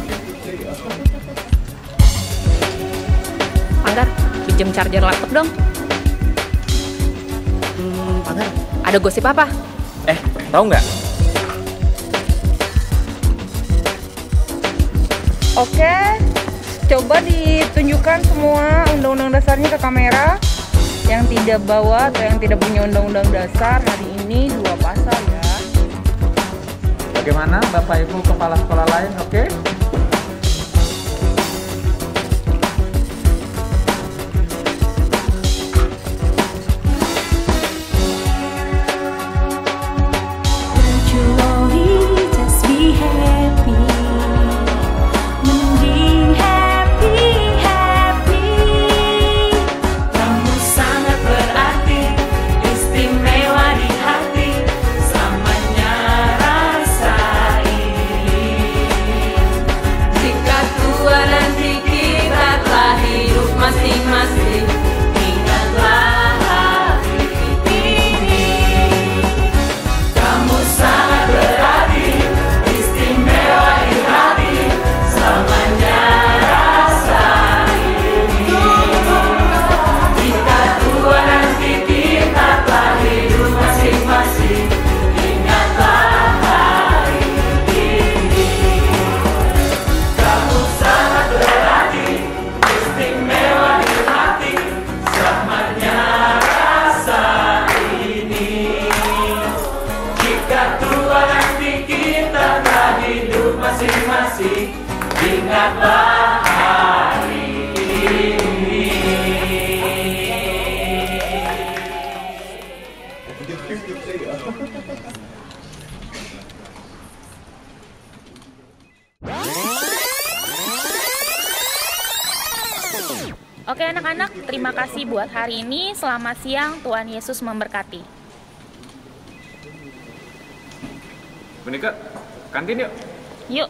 Panggar, pinjem charger laptop dong. Panggar, ada gosip apa? Tahu nggak? Oke, coba ditunjukkan semua undang-undang dasarnya ke kamera. Yang tidak bawa atau yang tidak punya undang-undang dasar hari ini 2 pasal ya. Bagaimana Bapak Ibu kepala sekolah lain? Oke? Oke anak-anak, terima kasih buat hari ini. Selamat siang, Tuhan Yesus memberkati. Monika, kantin yuk. Yuk.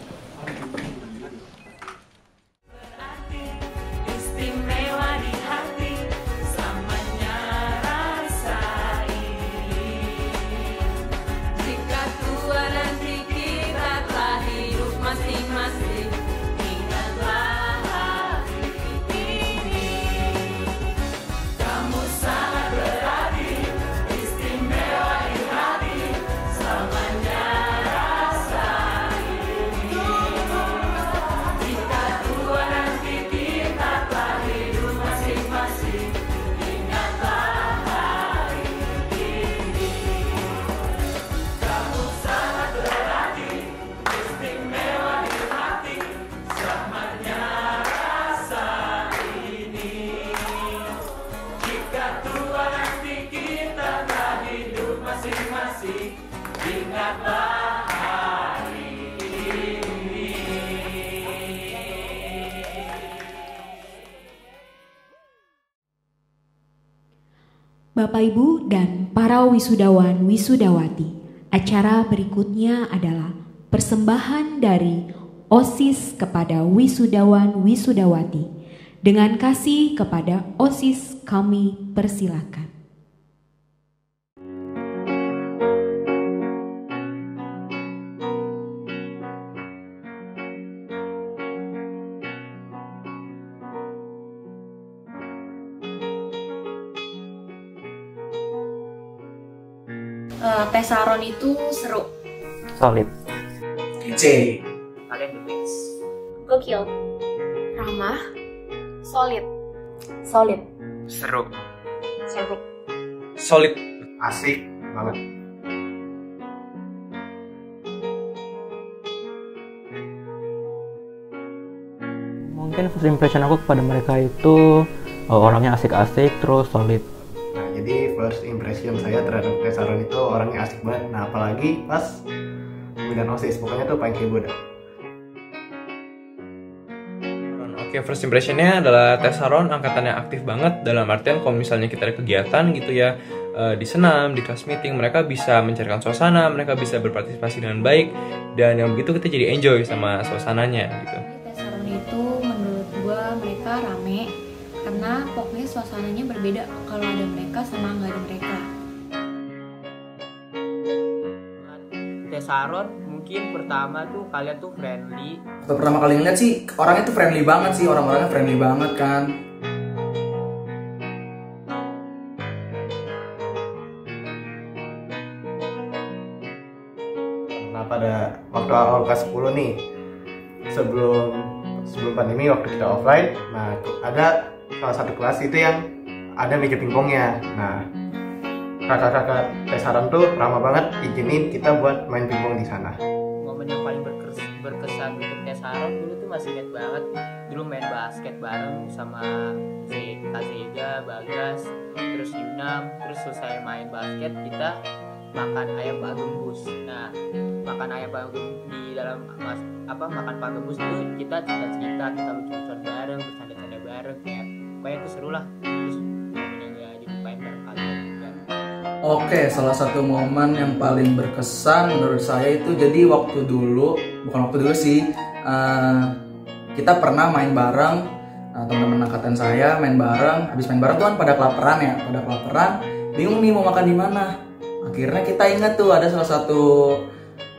Bapak Ibu dan para wisudawan wisudawati, acara berikutnya adalah persembahan dari OSIS kepada wisudawan wisudawati. Dengan kasih kepada OSIS kami persilakan. Tes Saron itu seru. Solid. Kece. Kalian the best. Gokil. Ramah. Solid. Solid. Seru. Seru. Solid. Asik banget. Mungkin first impression aku kepada mereka itu orangnya asik-asik terus solid. Jadi first impression saya terhadap Tes Saron itu orangnya asik banget. Nah apalagi pas pemilihan OSIS, pokoknya tuh paling heboh dah. Oke, first impressionnya adalah Tes Saron angkatannya aktif banget. Dalam artian kalau misalnya kita ada kegiatan gitu ya, di senam, di class meeting, mereka bisa mencairkan suasana, mereka bisa berpartisipasi dengan baik, dan yang begitu kita jadi enjoy sama suasananya gitu. Tes Saron itu menurut gua mereka rame, karena pokoknya suasananya berbeda kalau ada mereka sama nggak ada mereka. Tes Saron Mungkin pertama tuh kalian tuh friendly. Waktu pertama kali ngeliat sih orangnya tuh friendly banget sih, orang-orangnya friendly banget kan. Nah pada waktu awal kelas 10 nih, sebelum pandemi waktu kita offline, nah ada salah satu kelas itu yang ada meja pingpongnya. Nah kakak-kakak Tesaron tuh ramah banget izinin kita buat main pingpong di sana. Momen yang paling berkesan untuk Tesaron dulu tuh masih inget banget. Dulu main basket bareng sama Kak Zega, Bagas, terus Yunam. Terus selesai main basket kita makan ayam Pak Gembus. Nah makan ayam Pak Gembus di dalam makan Pak Gembus itu kita cerita-cerita, kita lucu-lucuan bareng, bercanda-canda bareng, kayak pokoknya itu seru lah. Terus momen yang gak dilupain bareng kalian. Oke, salah satu momen yang paling berkesan menurut saya itu jadi bukan waktu dulu sih, kita pernah main bareng, teman-teman angkatan saya main bareng. Habis main bareng tuh kan pada kelaparan, bingung nih mau makan di mana. Akhirnya kita ingat tuh ada salah satu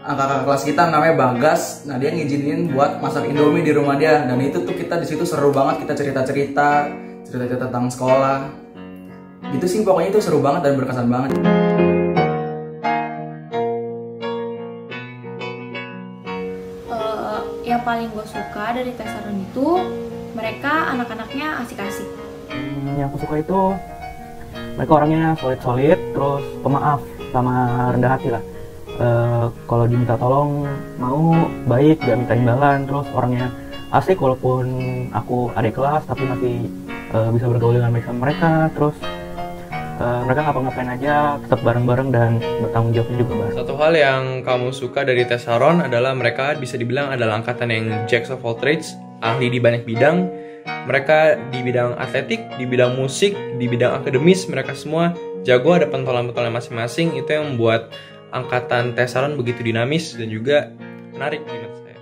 kakak kelas kita namanya Bagas. Nah dia ngizinin buat masak Indomie di rumah dia, dan itu tuh kita di situ seru banget, kita cerita tentang sekolah. Gitu sih, pokoknya itu seru banget dan berkesan banget. Yang paling gue suka dari Tesaron itu mereka anak-anaknya asik-asik. Yang aku suka itu mereka orangnya solid, terus pemaaf sama rendah hati lah. Kalau diminta tolong mau, baik, gak minta imbalan. Terus orangnya asik walaupun aku adik kelas, tapi masih bisa bergaul dengan baik sama mereka. Terus mereka ngapa-ngapain aja tetap bareng-bareng dan bertanggung jawabnya juga bareng. Satu hal yang kamu suka dari Tesaron adalah mereka bisa dibilang adalah angkatan yang jacks of all trades, ahli di banyak bidang. Mereka di bidang atletik, di bidang musik, di bidang akademis, mereka semua jago, ada pentolan-pentolan masing-masing. Itu yang membuat angkatan Tesaron begitu dinamis dan juga menarik menurut saya.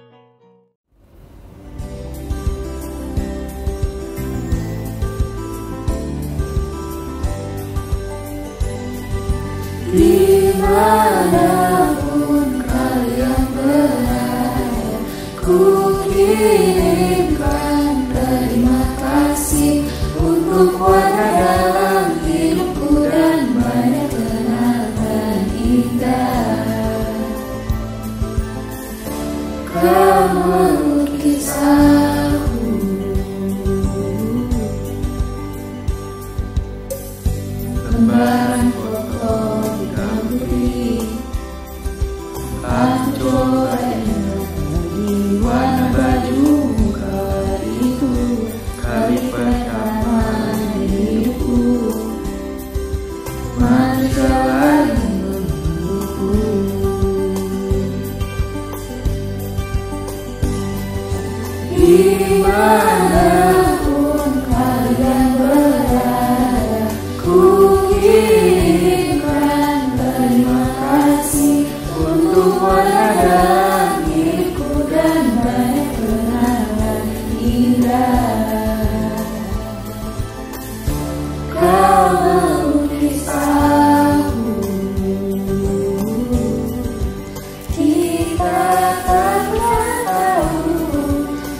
Dimanapun kalian berada, ku kirimkan terima kasih untuk warna dalam hidupku dan banyak kenangan indah. Kau melukis aku, lembaran foto kau beri. Aku coba di warna baju kau itu, kali pertama hidupku, manusia lain menungguku. Dimanapun kalian berada, ku kirimkan terima kasih untuk warna dalam hidupku dan banyak kenangan indah. Kau melukis aku, kita tak pernah tahu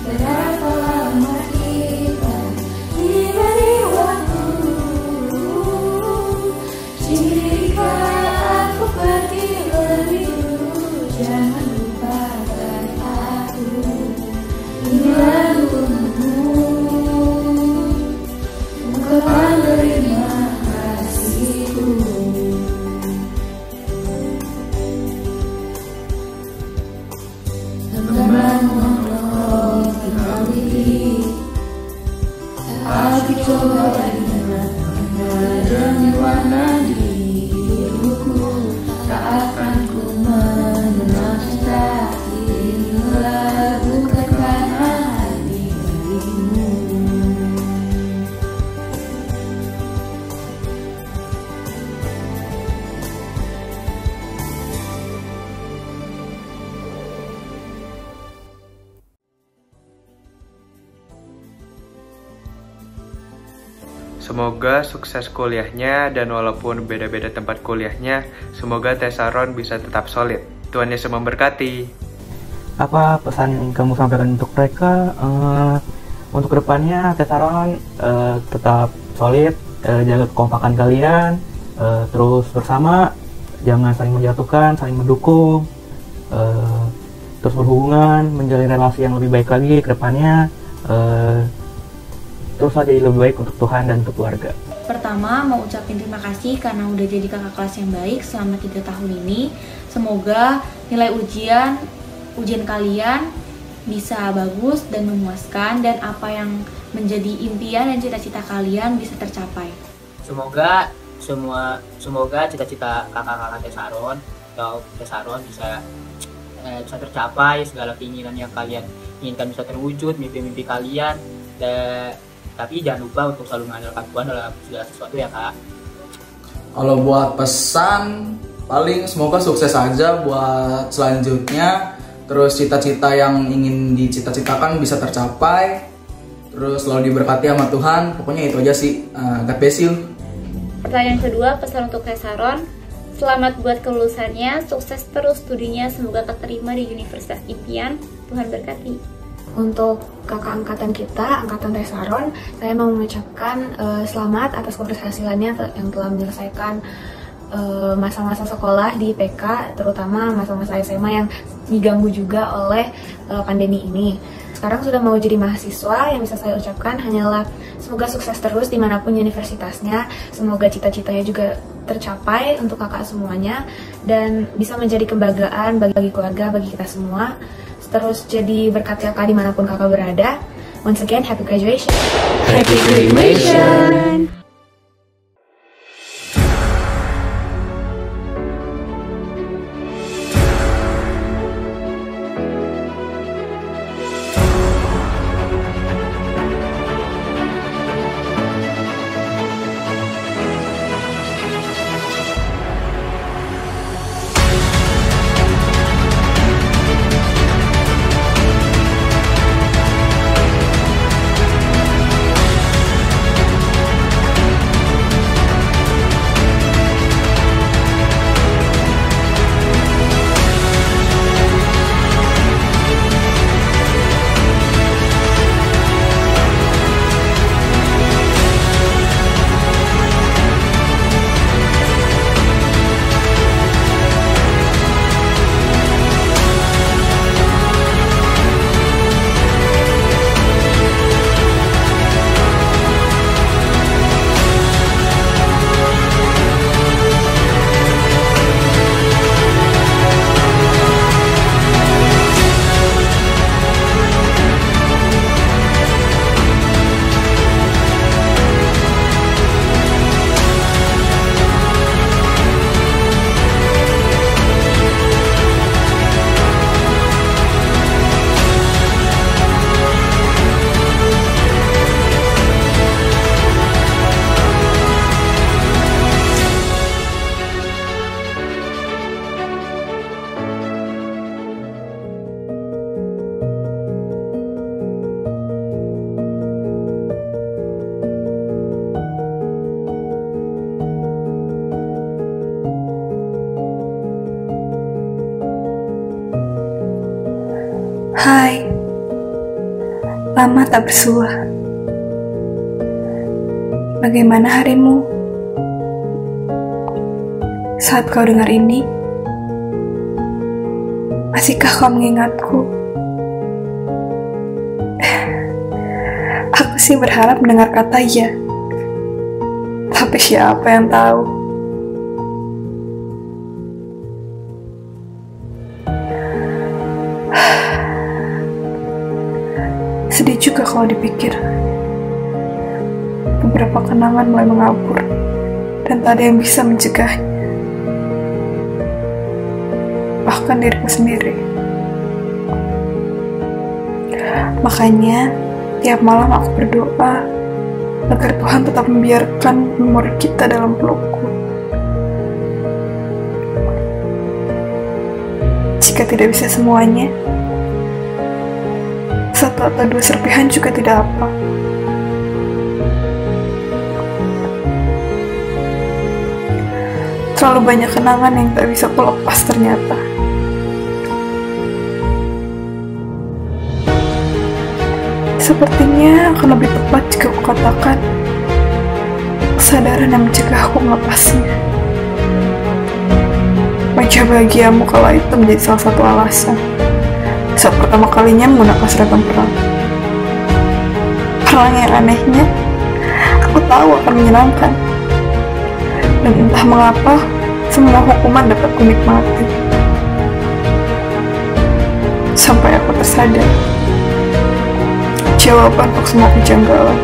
berapa lama kita diberi waktu. Jika aku pergi lebih dulu, jangan lupakan aku. Inilah ungkapan terima kasihku. Teman ngobrol kau diri, aku coba ingat demi warna di hidupku. Tak akan ku mengenal cinta, inilah bukan karena hati dirimu. Semoga sukses kuliahnya, dan walaupun beda-beda tempat kuliahnya, semoga Tesaron bisa tetap solid. Tuhan Yesus memberkati. Apa pesan yang kamu sampaikan untuk mereka? Untuk kedepannya Tesaron tetap solid, jaga kekompakan kalian, terus bersama, jangan saling menjatuhkan, saling mendukung, terus berhubungan, menjalin relasi yang lebih baik lagi ke depannya, terus jadi lebih baik untuk Tuhan dan untuk keluarga. Pertama, mau ucapin terima kasih karena udah jadi kakak kelas yang baik selama 3 tahun ini. Semoga nilai ujian kalian bisa bagus dan memuaskan, dan apa yang menjadi impian dan cita-cita kalian bisa tercapai. Semoga cita-cita kakak-kakak Tesaron atau Tesaron bisa tercapai, segala keinginan yang kalian inginkan bisa terwujud, mimpi-mimpi kalian. Tapi jangan lupa untuk selalu mengandalkan Tuhan dalam segala sesuatu ya Kak. Kalau buat pesan, paling semoga sukses aja buat selanjutnya. Terus cita-cita yang ingin dicita-citakan bisa tercapai. Terus selalu diberkati sama Tuhan. Pokoknya itu aja sih. God bless you. Pertanyaan kedua, pesan untuk Tesaron. Selamat buat kelulusannya, sukses terus studinya, semoga keterima di Universitas Impian. Tuhan berkati. Untuk kakak angkatan kita, angkatan Tesaron, saya mau mengucapkan selamat atas keberhasilannya yang telah menyelesaikan masa-masa sekolah di IPK, terutama masa-masa SMA yang diganggu juga oleh pandemi ini. Sekarang sudah mau jadi mahasiswa, yang bisa saya ucapkan hanyalah semoga sukses terus dimanapun universitasnya, semoga cita-citanya juga tercapai untuk kakak semuanya, dan bisa menjadi kebanggaan bagi keluarga, bagi kita semua. Terus jadi berkat kakak dimanapun kakak berada. Once again, happy graduation. Happy graduation. Hai, lama tak bersua. Bagaimana harimu? Saat kau dengar ini, masihkah kau mengingatku? Aku sih berharap mendengar kata ya, tapi siapa yang tahu? Sedih juga kalau dipikir. Beberapa kenangan mulai mengabur dan tak ada yang bisa mencegahnya. Bahkan diriku sendiri. Makanya, tiap malam aku berdoa agar Tuhan tetap membiarkan memori kita dalam pelukku. Jika tidak bisa semuanya, satu atau dua serpihan juga tidak apa. Terlalu banyak kenangan yang tak bisa kulepas ternyata. Sepertinya akan lebih tepat jika aku katakan kesadaran yang mencegah aku melepasnya. Wajah bahagiamu kala itu menjadi salah satu alasan saat pertama kalinya menggunakan seragam perang. Perang yang anehnya, aku tahu akan menyenangkan. Dan entah mengapa, semua hukuman dapat kunikmati. Sampai aku tersadar, jawaban untuk semua kejanggalan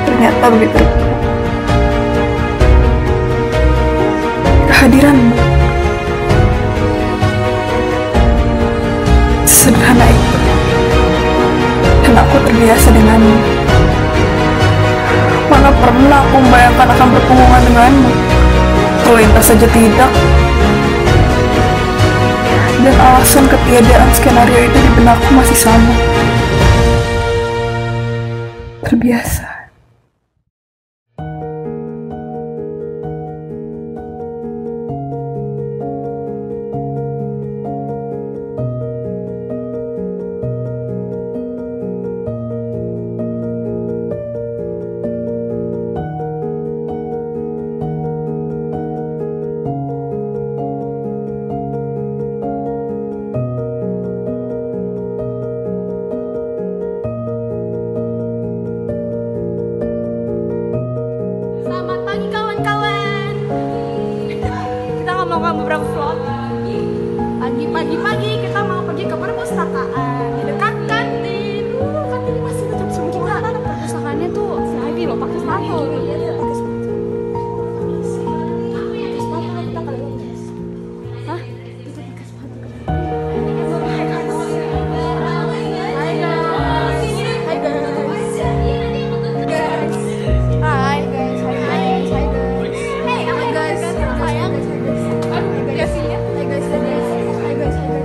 ternyata begitu dekat. Kehadiranmu, sederhana itu, dan aku terbiasa denganmu. Mana pernah aku membayangkan akan berhubungan denganmu, terlintas saja tidak. Dan alasan ketiadaan skenario itu di benakku masih sama. Terbiasa. Selamat pagi kawan-kawan. Kita mau melakukan beberapa vlog. Pagi kita mau pergi ke perpustakaan di dekat kantin. Kantin masih tutup semua. Perpustakaannya tuh VIP loh, pakai sepatu. Iya, pakai sepatu. Pakai sepatu kita kali ini. Hah? Itu pakai sepatu. Hai guys. Hai guys. Hai guys.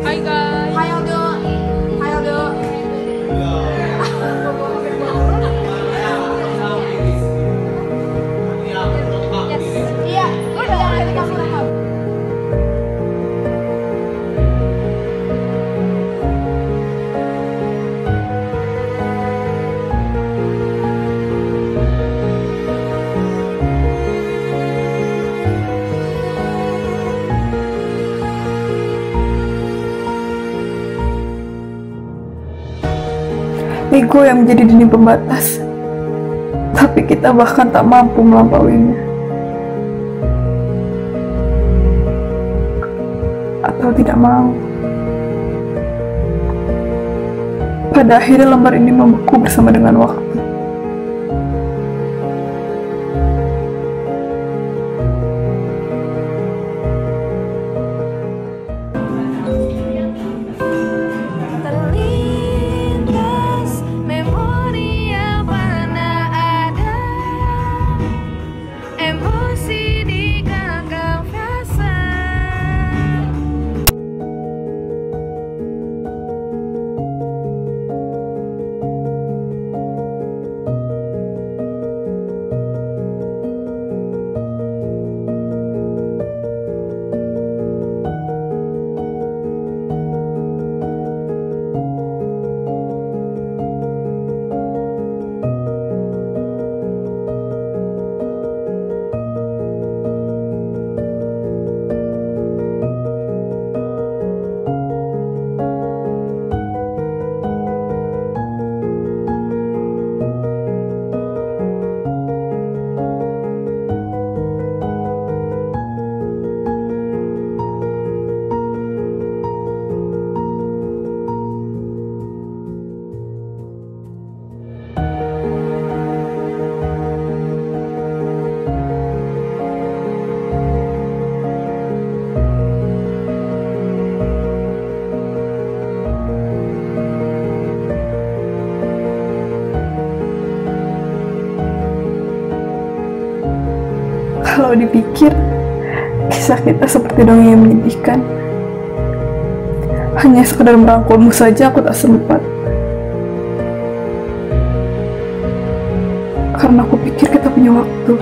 Hai guys. Hai Aldo. Hai Aldo. Iya, udah dikasih rekam. Ego yang menjadi dinding pembatas, tapi kita bahkan tak mampu melampauinya. Atau tidak mau. Pada akhirnya lembar ini membeku bersama dengan waktu. Kalau dipikir, kisah kita seperti dongeng yang menyedihkan. Hanya sekedar merangkulmu saja aku tak sempat. Karena aku pikir kita punya waktu.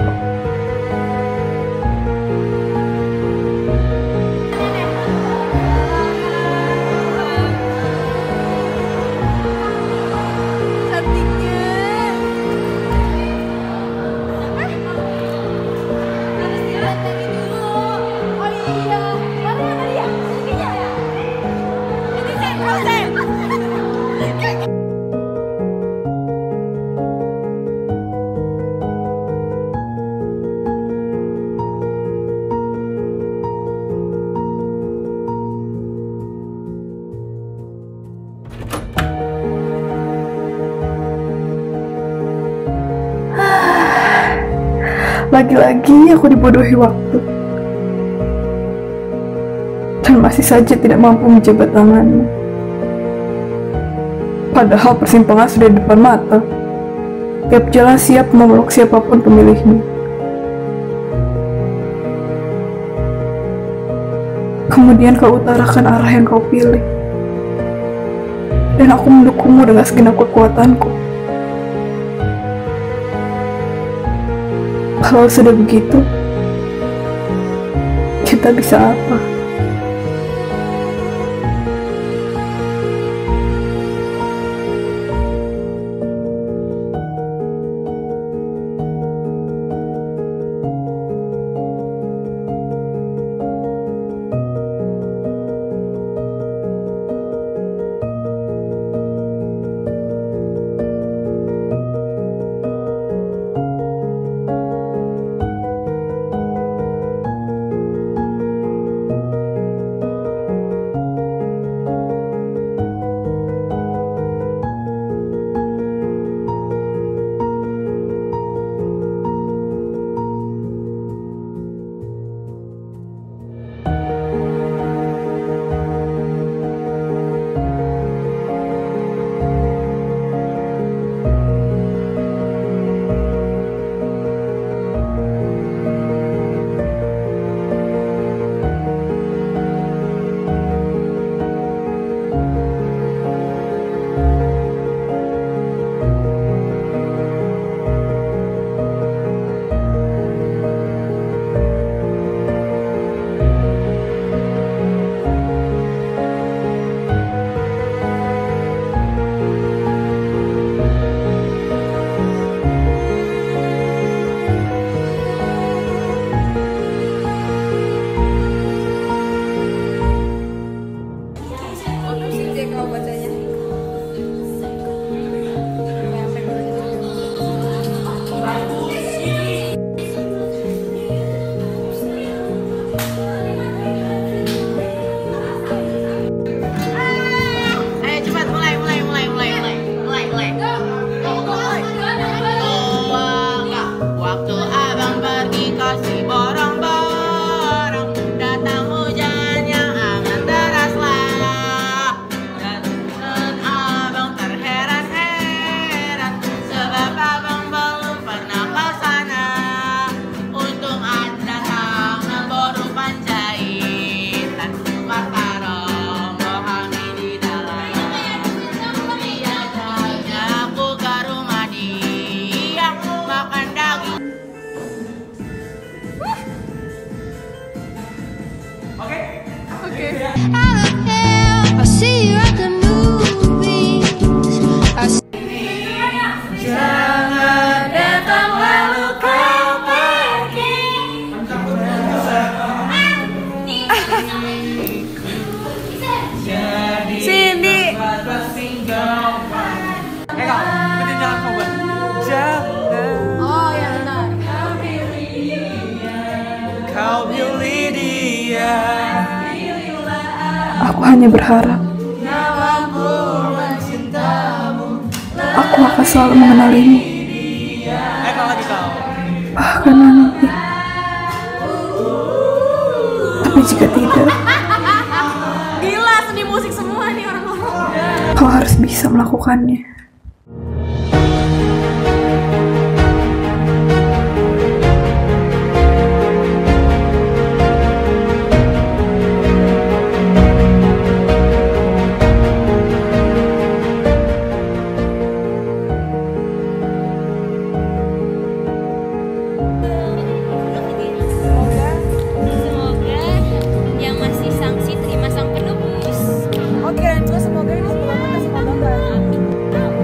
Lagi-lagi aku dibodohi waktu. Dan masih saja tidak mampu menjabat tanganmu. Padahal persimpangan sudah di depan mata. Tiap jalan siap memeluk siapapun pemilihnya. Kemudian kau utarakan arah yang kau pilih. Dan aku mendukungmu dengan segenap kekuatanku. Kalau sudah begitu, kita bisa apa? Aku hanya berharap aku akan selalu mengenalimu, bahkan nanti. Tapi jika tidak, gila, seni musik semua nih orang-orang. kau harus bisa melakukannya. Semoga ini semoga enggak.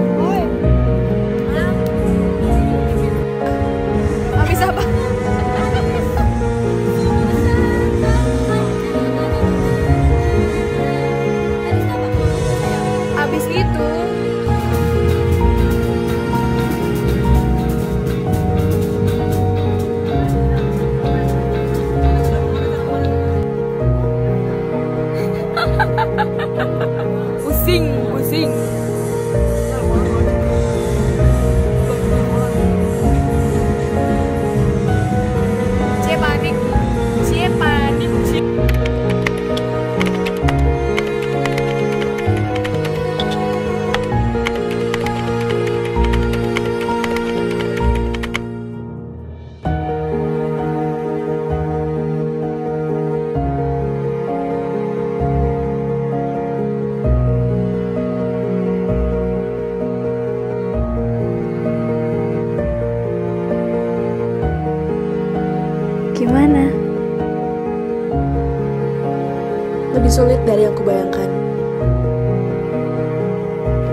lebih sulit dari yang kubayangkan.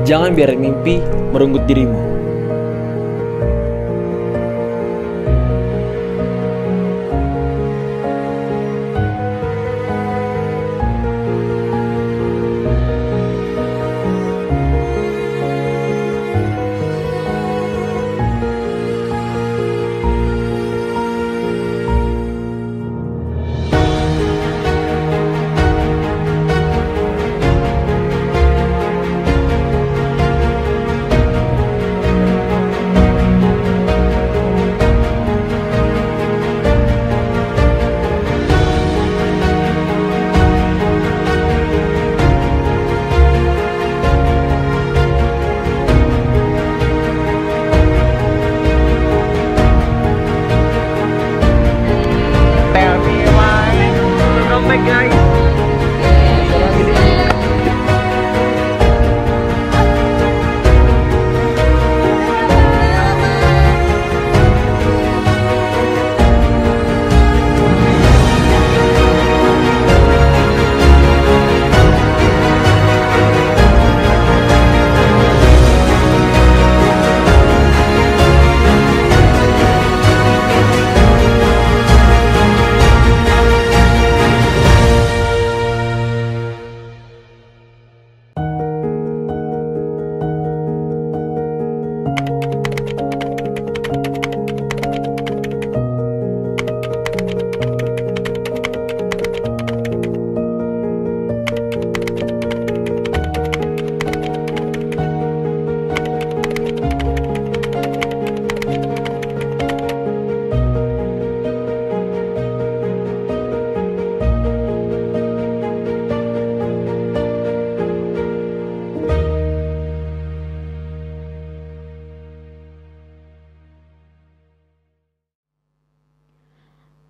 Jangan biarkan mimpi merenggut dirimu.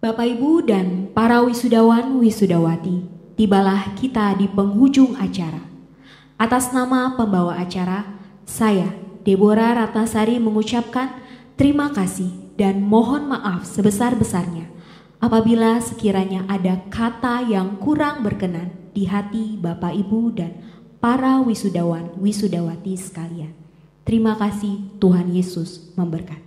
Bapak Ibu dan para wisudawan wisudawati, tibalah kita di penghujung acara. Atas nama pembawa acara, saya, Deborah Ratnasari, mengucapkan terima kasih dan mohon maaf sebesar-besarnya apabila sekiranya ada kata yang kurang berkenan di hati Bapak Ibu dan para wisudawan wisudawati sekalian. Terima kasih, Tuhan Yesus memberkati.